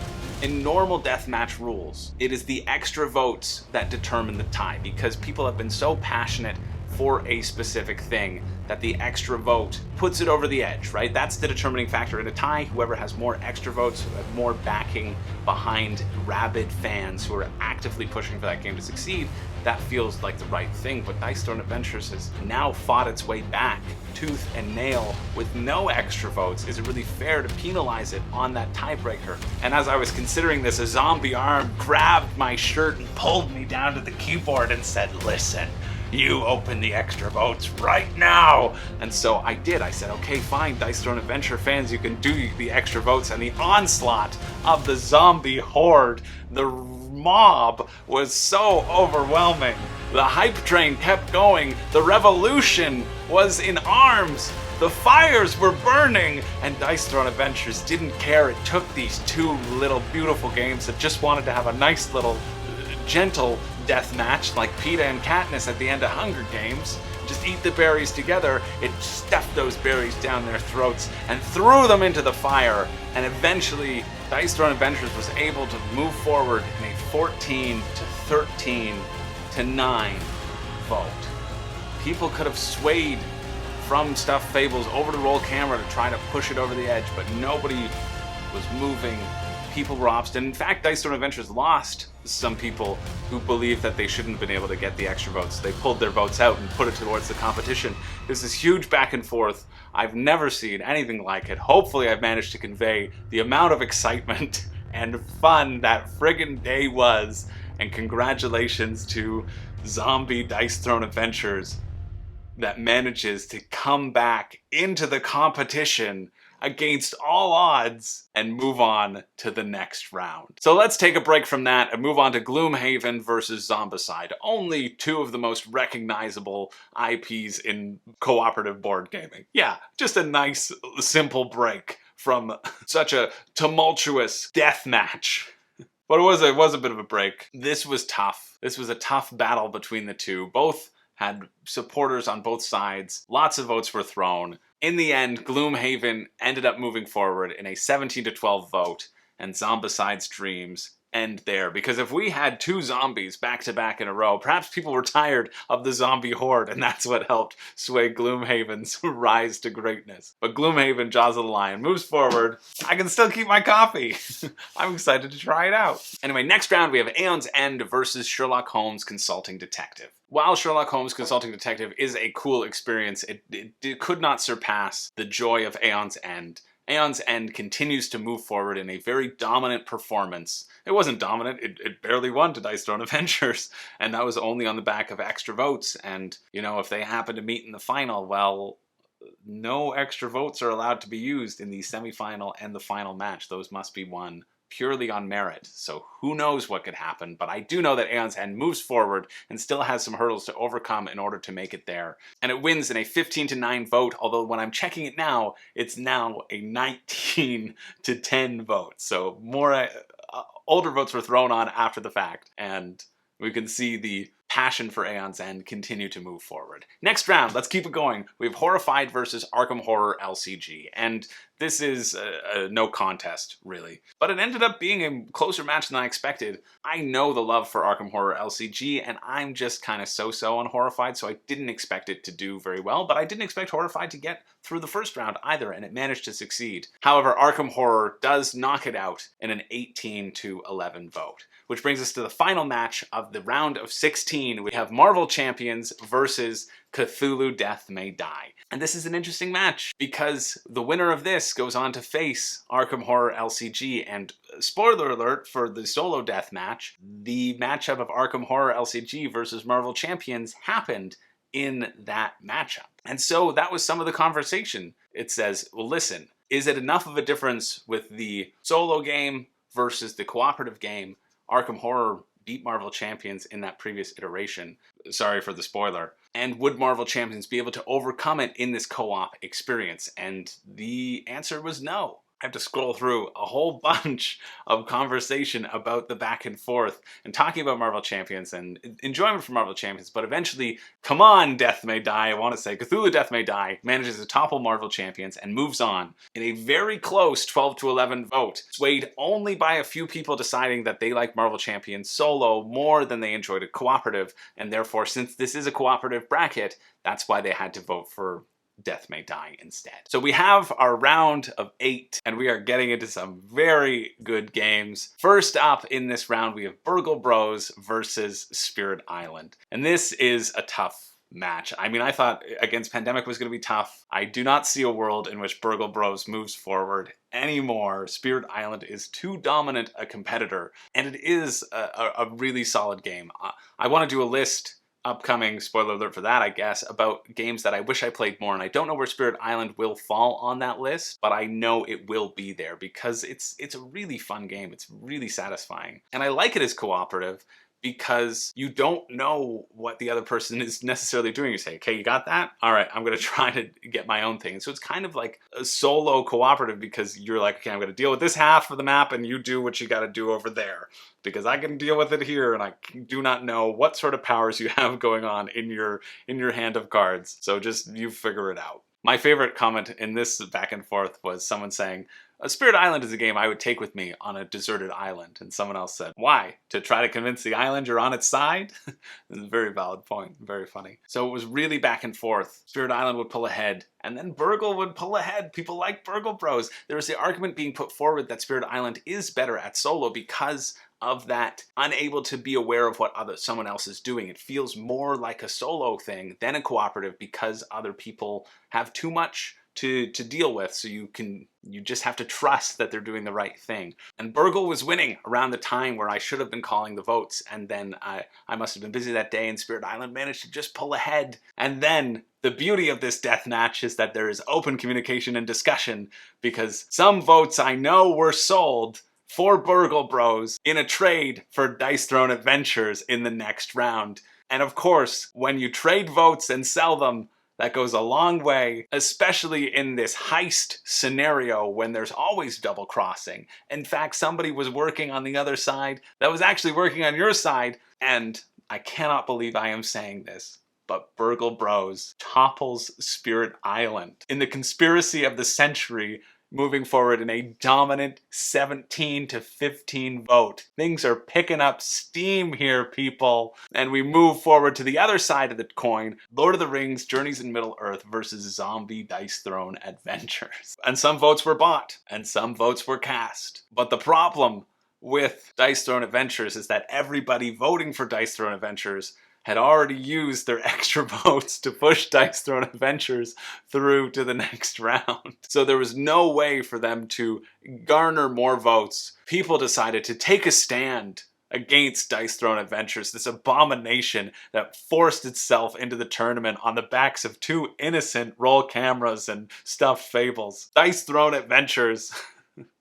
[SPEAKER 1] in normal deathmatch rules, it is the extra votes that determine the tie, because people have been so passionate for a specific thing that the extra vote puts it over the edge, right? That's the determining factor in a tie. Whoever has more extra votes, who have more backing behind rabid fans who are actively pushing for that game to succeed, that feels like the right thing. But Dice Throne Adventures has now fought its way back tooth and nail with no extra votes. Is it really fair to penalize it on that tiebreaker? And as I was considering this, a zombie arm grabbed my shirt and pulled me down to the keyboard and said, listen, you open the extra votes right now. And so I did. I said, okay, fine, Dice Throne Adventure fans, you can do the extra votes. And the onslaught of the zombie horde, the mob, was so overwhelming. The hype train kept going. The revolution was in arms. The fires were burning, and Dice Throne Adventures didn't care. It took these two little beautiful games that just wanted to have a nice little gentle death match like Peeta and Katniss at the end of Hunger Games. Just eat the berries together. It stuffed those berries down their throats and threw them into the fire. And eventually, Dice Throne Adventures was able to move forward in a 14 to 13 to 9 vote. People could have swayed from Stuffed Fables over to Roll Camera to try to push it over the edge, but nobody was moving. People were obstinate. In fact, Dice Throne Adventures lost some people who believed that they shouldn't have been able to get the extra votes. They pulled their votes out and put it towards the competition. There's this huge back and forth. I've never seen anything like it. Hopefully I've managed to convey the amount of excitement and fun that friggin' day was. And congratulations to Zombie Dice Throne Adventures that manages to come back into the competition against all odds and move on to the next round. So let's take a break from that and move on to Gloomhaven versus Zombicide. Only two of the most recognizable IPs in cooperative board gaming. Yeah, just a nice, simple break from such a tumultuous death match. But it was a bit of a break. This was tough. This was a tough battle between the two. Both had supporters on both sides. Lots of votes were thrown. In the end, Gloomhaven ended up moving forward in a 17 to 12 vote, and Zombicide's dreams end there. Because if we had two zombies back to back in a row, perhaps people were tired of the zombie horde, and that's what helped sway Gloomhaven's rise to greatness. But Gloomhaven, Jaws of the Lion, moves forward. I can still keep my coffee. I'm excited to try it out. Anyway, next round we have Aeon's End versus Sherlock Holmes Consulting Detective. While Sherlock Holmes Consulting Detective is a cool experience, it could not surpass the joy of Aeon's End. Aeon's End continues to move forward in a very dominant performance. It wasn't dominant, it barely won to Dice Throne Adventures, and that was only on the back of extra votes. And, you know, if they happen to meet in the final, well, no extra votes are allowed to be used in the semifinal and the final match. Those must be won purely on merit. So who knows what could happen, but I do know that Aeon's End moves forward and still has some hurdles to overcome in order to make it there. And it wins in a 15-9 vote, although when I'm checking it now, it's now a 19-10 vote. So more older votes were thrown on after the fact, and we can see the passion for Aeon's End continue to move forward. Next round, let's keep it going. We have Horrified versus Arkham Horror LCG, and this is a no contest, really. But it ended up being a closer match than I expected. I know the love for Arkham Horror LCG, and I'm just kind of so-so on Horrified, so I didn't expect it to do very well, but I didn't expect Horrified to get through the first round either, and it managed to succeed. However, Arkham Horror does knock it out in an 18-11 vote. Which brings us to the final match of the round of 16. We have Marvel Champions versus Cthulhu Death May Die. And this is an interesting match because the winner of this goes on to face Arkham Horror LCG. And spoiler alert for the solo death match, the matchup of Arkham Horror LCG versus Marvel Champions happened in that matchup. And so that was some of the conversation. It says, well, listen, is it enough of a difference with the solo game versus the cooperative game? Arkham Horror beat Marvel Champions in that previous iteration. Sorry for the spoiler. And would Marvel Champions be able to overcome it in this co-op experience? And the answer was no. I have to scroll through a whole bunch of conversation about the back and forth and talking about Marvel Champions and enjoyment for Marvel Champions, but eventually, come on, Death May Die, I want to say, Cthulhu Death May Die manages to topple Marvel Champions and moves on in a very close 12-11 vote, swayed only by a few people deciding that they like Marvel Champions solo more than they enjoyed a cooperative, and therefore, since this is a cooperative bracket, that's why they had to vote for Death May Die instead. So we have our round of 8, and we are getting into some very good games. First up in this round, we have Burgle Bros versus Spirit Island. And this is a tough match. I mean, I thought Against Pandemic was going to be tough. I do not see a world in which Burgle Bros moves forward anymore. Spirit Island is too dominant a competitor, and it is a really solid game. I want to do a list upcoming, spoiler alert for that, I guess, about games that I wish I played more, and I don't know where Spirit Island will fall on that list, but I know it will be there because it's a really fun game. It's really satisfying. And I like it as cooperative because you don't know what the other person is necessarily doing. You say, okay, you got that? All right, I'm going to try to get my own thing. So it's kind of like a solo cooperative because you're like, okay, I'm going to deal with this half of the map and you do what you got to do over there because I can deal with it here and I do not know what sort of powers you have going on in your hand of cards. So just you figure it out. My favorite comment in this back and forth was someone saying, Spirit Island is a game I would take with me on a deserted island. And someone else said, why? To try to convince the island you're on its side? It's a very valid point. Very funny. So it was really back and forth. Spirit Island would pull ahead, and then Burgle would pull ahead. People like Burgle Bros. There was the argument being put forward that Spirit Island is better at solo because of that unable to be aware of what someone else is doing. It feels more like a solo thing than a cooperative because other people have too much to deal with, so you just have to trust that they're doing the right thing. And Burgle was winning around the time where I should have been calling the votes, and then I must have been busy that day, and Spirit Island managed to just pull ahead. And then the beauty of this death match is that there is open communication and discussion, because some votes I know were sold for Burgle Bros in a trade for Dice Throne Adventures in the next round. And of course, when you trade votes and sell them, that goes a long way, especially in this heist scenario when there's always double crossing. In fact, somebody was working on the other side that was actually working on your side, and I cannot believe I am saying this, but Burgle Bros topples Spirit Island in the conspiracy of the century, moving forward in a dominant 17-15 vote. Things are picking up steam here, people. And we move forward to the other side of the coin, Lord of the Rings, Journeys in Middle-earth versus Zombie Dice Throne Adventures. And some votes were bought, and some votes were cast. But the problem with Dice Throne Adventures is that everybody voting for Dice Throne Adventures had already used their extra votes to push Dice Throne Adventures through to the next round. So there was no way for them to garner more votes. People decided to take a stand against Dice Throne Adventures, this abomination that forced itself into the tournament on the backs of two innocent roll cameras and stuffed fables. Dice Throne Adventures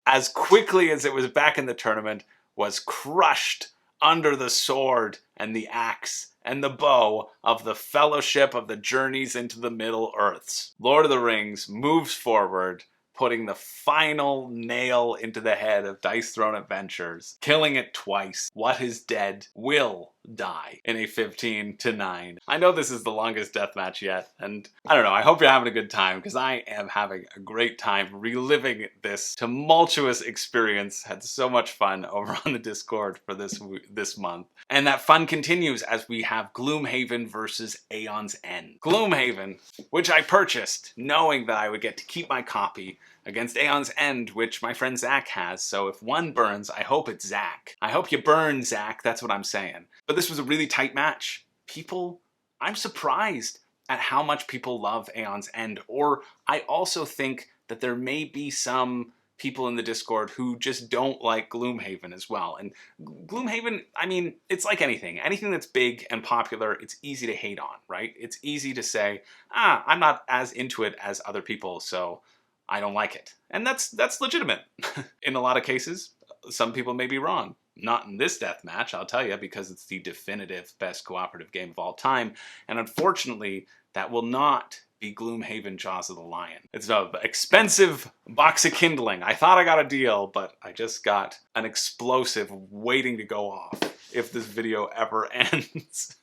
[SPEAKER 1] as quickly as it was back in the tournament, was crushed under the sword and the axe and the bow of the Fellowship of the Journeys into the Middle Earths. Lord of the Rings moves forward, putting the final nail into the head of Dice Throne Adventures, killing it twice. What is dead will die in a 15-9. I know this is the longest deathmatch yet, and I don't know, I hope you're having a good time, because I am having a great time reliving this tumultuous experience. Had so much fun over on the Discord for this month. And that fun continues as we have Gloomhaven versus Aeon's End. Gloomhaven, which I purchased knowing that I would get to keep my copy, against Aeon's End, which my friend Zach has. So if one burns, I hope it's Zach. I hope you burn, Zach. That's what I'm saying. But this was a really tight match. I'm surprised at how much people love Aeon's End. Or I also think that there may be some people in the Discord who just don't like Gloomhaven as well. And Gloomhaven, I mean, it's like anything. Anything that's big and popular, it's easy to hate on, right? It's easy to say, I'm not as into it as other people, so I don't like it. And that's legitimate. In a lot of cases, some people may be wrong. Not in this deathmatch, I'll tell you, because it's the definitive best cooperative game of all time. And unfortunately, that will not be Gloomhaven Jaws of the Lion. It's an expensive box of kindling. I thought I got a deal, but I just got an explosive waiting to go off if this video ever ends.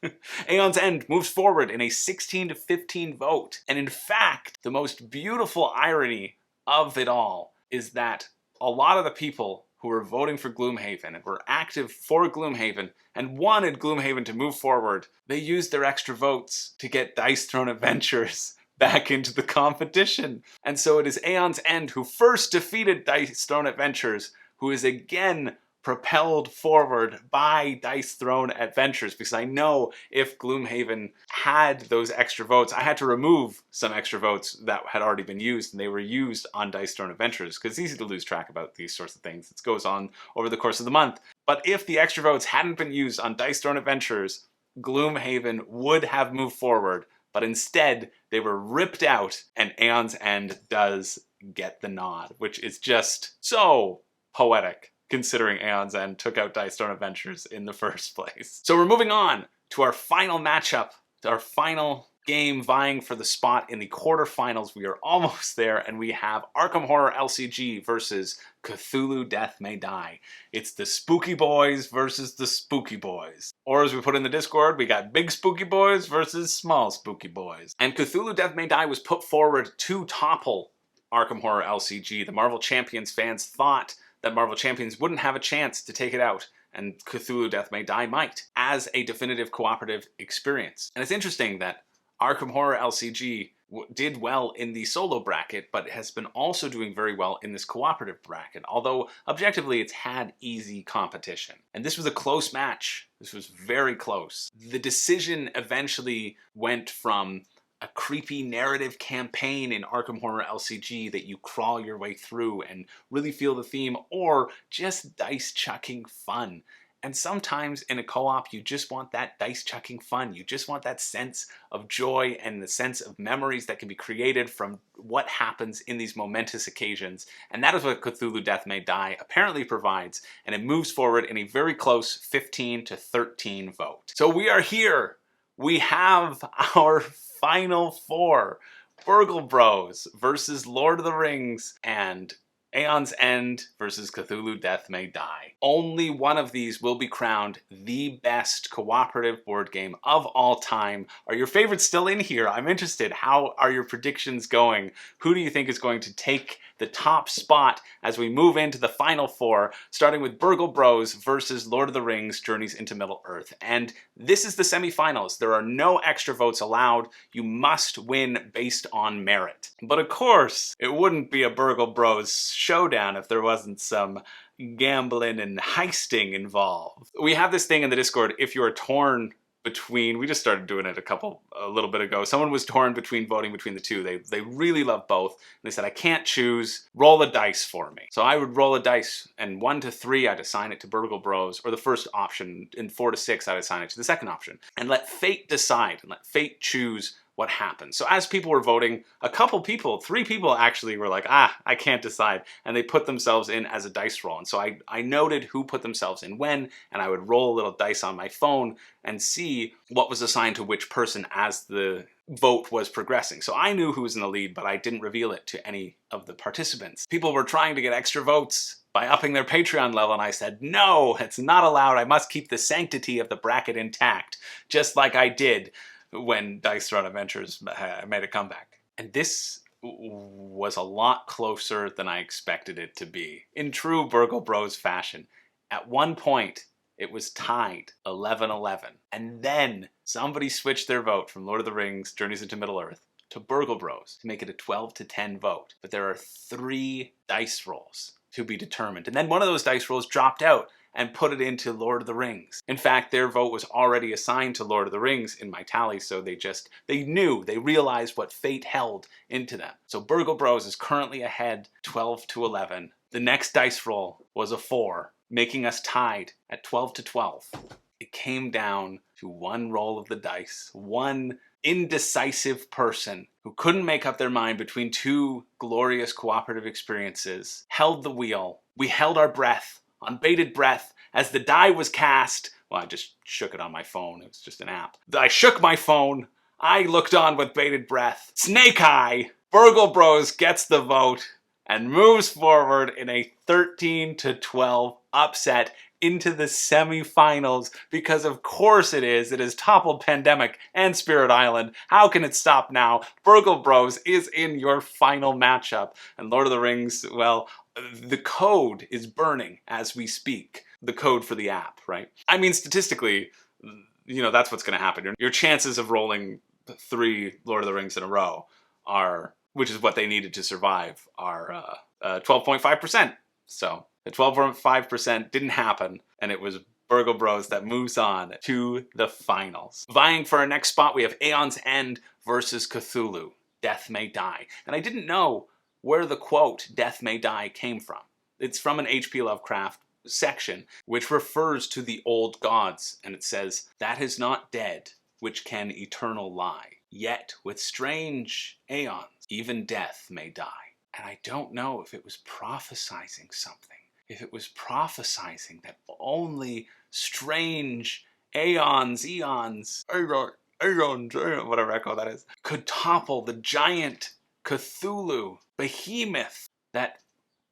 [SPEAKER 1] Aeon's End moves forward in a 16-15 vote. And in fact, the most beautiful irony of it all is that a lot of the people who were voting for Gloomhaven and were active for Gloomhaven and wanted Gloomhaven to move forward, they used their extra votes to get Dice Throne Adventures back into the competition. And so it is Aeon's End who first defeated Dice Throne Adventures, who is again propelled forward by Dice Throne Adventures, because I know if Gloomhaven had those extra votes, I had to remove some extra votes that had already been used, and they were used on Dice Throne Adventures, because it's easy to lose track about these sorts of things. It goes on over the course of the month. But if the extra votes hadn't been used on Dice Throne Adventures, Gloomhaven would have moved forward, but instead they were ripped out, and Aeon's End does get the nod, which is just so poetic, considering Aeon's End took out Dice Throne Adventures in the first place. So we're moving on to our final matchup, to our final game vying for the spot in the quarterfinals. We are almost there, and we have Arkham Horror LCG versus Cthulhu Death May Die. It's the Spooky Boys versus the Spooky Boys. Or as we put in the Discord, we got Big Spooky Boys versus Small Spooky Boys. And Cthulhu Death May Die was put forward to topple Arkham Horror LCG. The Marvel Champions fans thought that Marvel Champions wouldn't have a chance to take it out, and Cthulhu Death May Die might, as a definitive cooperative experience. And it's interesting that Arkham Horror LCG did well in the solo bracket, but has been also doing very well in this cooperative bracket, although objectively it's had easy competition. And this was a close match. This was very close. The decision eventually went from a creepy narrative campaign in Arkham Horror LCG that you crawl your way through and really feel the theme, or just dice chucking fun. And sometimes in a co-op, you just want that dice chucking fun. You just want that sense of joy and the sense of memories that can be created from what happens in these momentous occasions. And that is what Cthulhu Death May Die apparently provides. And it moves forward in a very close 15-13 vote. So we are here. We have our final four. Burgle Bros versus Lord of the Rings, and Aeon's End versus Cthulhu Death May Die. Only one of these will be crowned the best cooperative board game of all time. Are your favorites still in here? I'm interested. How are your predictions going? Who do you think is going to take the top spot as we move into the final four, starting with Burgle Bros versus Lord of the Rings Journeys into Middle-earth? And this is the semifinals. There are no extra votes allowed. You must win based on merit. But of course, it wouldn't be a Burgle Bros showdown if there wasn't some gambling and heisting involved. We have this thing in the Discord, if you are torn between, we just started doing it a little bit ago. Someone was torn between voting between the two. They really love both. And they said, I can't choose, roll a dice for me. So I would roll a dice, and 1 to 3, I'd assign it to Burgle Bros, or the first option, and 4 to 6, I'd assign it to the second option. And let fate decide, and let fate choose what happened. So as people were voting, a couple people, 3 people actually were like, I can't decide. And they put themselves in as a dice roll. And so I noted who put themselves in when, and I would roll a little dice on my phone and see what was assigned to which person as the vote was progressing. So I knew who was in the lead, but I didn't reveal it to any of the participants. People were trying to get extra votes by upping their Patreon level, and I said, no, it's not allowed. I must keep the sanctity of the bracket intact, just like I did when Dice Throne Adventures made a comeback. And this was a lot closer than I expected it to be. In true Burgle Bros fashion, at one point, it was tied 11-11. And then somebody switched their vote from Lord of the Rings, Journeys into Middle-earth to Burgle Bros to make it a 12-10 vote. But there are 3 dice rolls to be determined. And then one of those dice rolls dropped out and put it into Lord of the Rings. In fact, their vote was already assigned to Lord of the Rings in my tally, so they realized what fate held into them. So Burgle Bros is currently ahead 12-11. The next dice roll was a 4, making us tied at 12-12. It came down to one roll of the dice, one indecisive person who couldn't make up their mind between 2 glorious cooperative experiences, held the wheel. We held our breath, on bated breath, as the die was cast. Well, I just shook it on my phone. It was just an app. I shook my phone. I looked on with bated breath. Snake Eye! Burgle Bros gets the vote and moves forward in a 13-12 upset into the semifinals, because of course it is. It has toppled Pandemic and Spirit Island. How can it stop now? Burgle Bros is in your final matchup. And Lord of the Rings, well, the code is burning as we speak. The code for the app, right? I mean, statistically, that's what's going to happen. Your chances of rolling 3 Lord of the Rings in a row are, which is what they needed to survive, are 12.5%. So the 12.5% didn't happen, and it was Burgle Bros that moves on to the finals. Vying for our next spot, we have Aeon's End versus Cthulhu, Death May Die. And I didn't know where the quote, Death May Die, came from. It's from an H.P. Lovecraft section, which refers to the old gods, and it says, that is not dead, which can eternal lie. Yet with strange aeons, even death may die. And I don't know if it was prophesizing something. If it was prophesizing that only strange aeons, whatever echo that is, could topple the giant Cthulhu behemoth that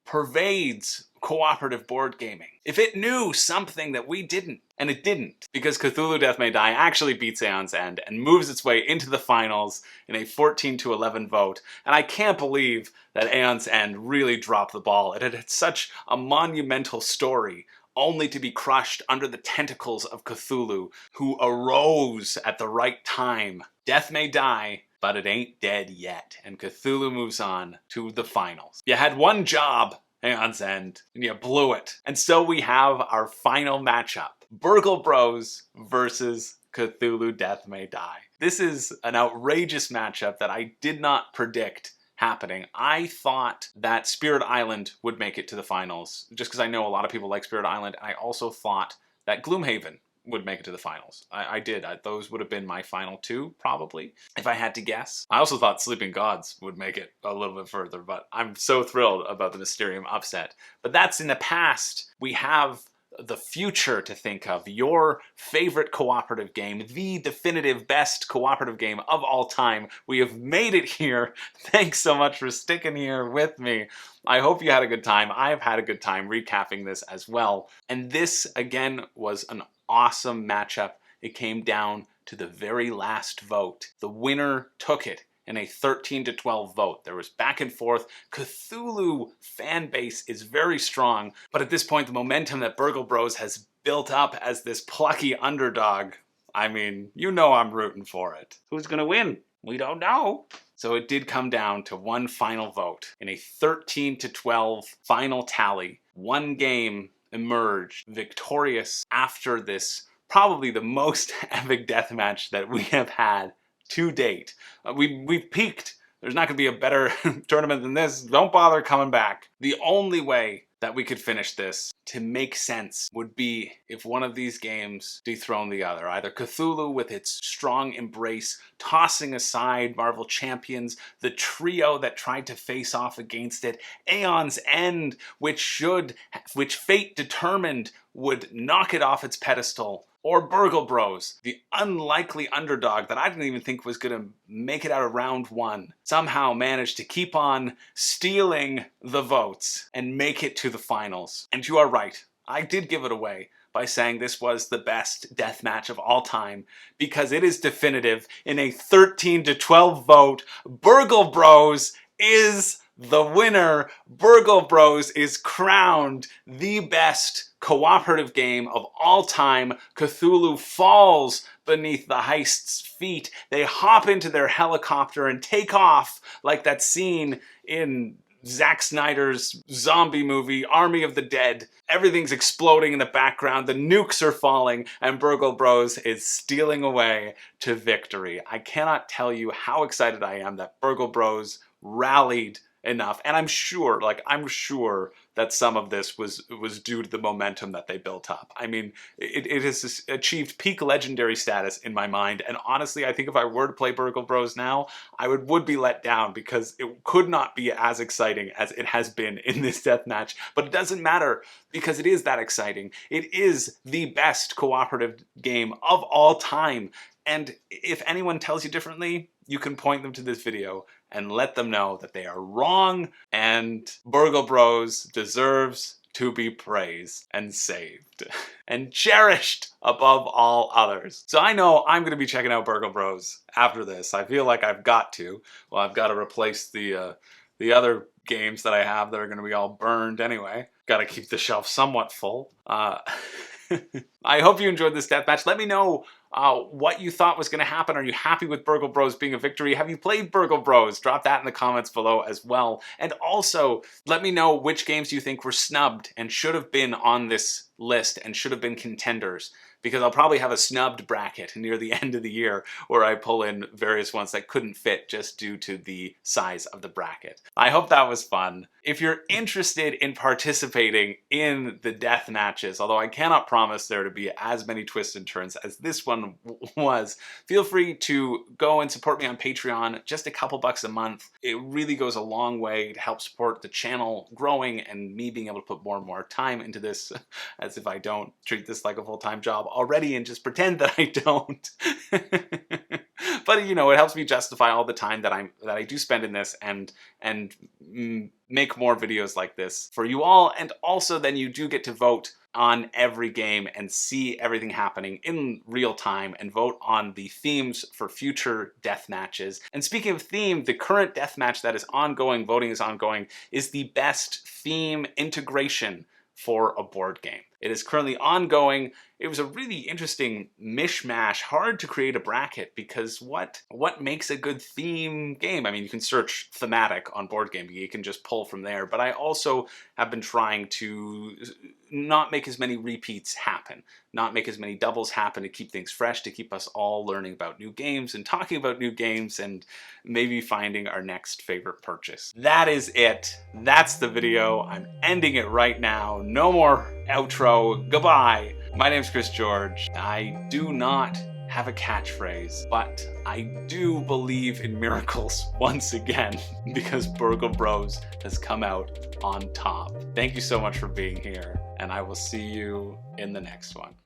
[SPEAKER 1] pervades cooperative board gaming. If it knew something that we didn't, and it didn't, because Cthulhu Death May Die actually beats Aeon's End and moves its way into the finals in a 14-11 vote. And I can't believe that Aeon's End really dropped the ball. It had such a monumental story, only to be crushed under the tentacles of Cthulhu, who arose at the right time. Death may die, but it ain't dead yet. And Cthulhu moves on to the finals. You had one job, Aeon's End, and you blew it. And so we have our final matchup. Burgle Bros versus Cthulhu Death May Die. This is an outrageous matchup that I did not predict happening. I thought that Spirit Island would make it to the finals, just because I know a lot of people like Spirit Island. I also thought that Gloomhaven would make it to the finals. I did. Those would have been my final 2, probably, if I had to guess. I also thought Sleeping Gods would make it a little bit further, but I'm so thrilled about the Mysterium upset. But that's in the past. We have the future to think of. Your favorite cooperative game, the definitive best cooperative game of all time. We have made it here. Thanks so much for sticking here with me. I hope you had a good time. I have had a good time recapping this as well. And this, again, was an awesome matchup. It came down to the very last vote. The winner took it in a 13-12 vote. There was back and forth. Cthulhu fan base is very strong, but at this point, the momentum that Burgle Bros has built up as this plucky underdog, I mean, I'm rooting for it. Who's gonna win? We don't know. So it did come down to one final vote in a 13-12 final tally. One game emerged victorious after this, probably the most epic deathmatch that we have had to date. We've peaked. There's not going to be a better tournament than this. Don't bother coming back. The only way that we could finish this to make sense would be if one of these games dethroned the other. Either Cthulhu with its strong embrace, tossing aside Marvel Champions, the trio that tried to face off against it, Aeon's End, which fate determined would knock it off its pedestal, or Burgle Bros, the unlikely underdog that I didn't even think was going to make it out of round one, somehow managed to keep on stealing the votes and make it to the finals. And you are right, I did give it away by saying this was the best deathmatch of all time, because it is definitive in a 13-12 vote. Burgle Bros is the winner. Burgle Bros is crowned the best cooperative game of all time. Cthulhu falls beneath the heist's feet. They hop into their helicopter and take off like that scene in Zack Snyder's zombie movie, Army of the Dead. Everything's exploding in the background, the nukes are falling, and Burgle Bros is stealing away to victory. I cannot tell you how excited I am that Burgle Bros rallied enough. And I'm sure that some of this was due to the momentum that they built up. I mean, it has achieved peak legendary status in my mind. And honestly, I think if I were to play Burgle Bros now, I would be let down, because it could not be as exciting as it has been in this deathmatch. But it doesn't matter, because it is that exciting. It is the best cooperative game of all time. And if anyone tells you differently, you can point them to this video and let them know that they are wrong, and Burgle Bros deserves to be praised and saved and cherished above all others. So I know I'm going to be checking out Burgle Bros after this. I feel like I've got to. Well, I've got to replace the other games that I have that are going to be all burned anyway. Got to keep the shelf somewhat full. I hope you enjoyed this deathmatch. Let me know what you thought was going to happen. Are you happy with Burgle Bros being a victory? Have you played Burgle Bros? Drop that in the comments below as well. And also, let me know which games you think were snubbed and should have been on this list and should have been contenders, because I'll probably have a snubbed bracket near the end of the year where I pull in various ones that couldn't fit just due to the size of the bracket. I hope that was fun. If you're interested in participating in the death matches, although I cannot promise there to be as many twists and turns as this one was, feel free to go and support me on Patreon. Just a couple bucks a month. It really goes a long way to help support the channel growing and me being able to put more and more time into this, as if I don't treat this like a full-time job already and just pretend that I don't. But you know, it helps me justify all the time that I do spend in this and make more videos like this for you all. And also then you do get to vote on every game and see everything happening in real time and vote on the themes for future death matches. And speaking of theme, the current death match that is ongoing, voting is ongoing, is the best theme integration for a board game. It is currently ongoing. It was a really interesting mishmash, hard to create a bracket, because what makes a good theme game? I mean, you can search thematic on Board Game, you can just pull from there, but I also have been trying to not make as many repeats happen, not make as many doubles happen, to keep things fresh, to keep us all learning about new games and talking about new games and maybe finding our next favorite purchase. That is it. That's the video. I'm ending it right now. No more outro. Goodbye. My name's Chris George. I do not have a catchphrase, but I do believe in miracles once again, because Burgle Bros has come out on top. Thank you so much for being here, and I will see you in the next one.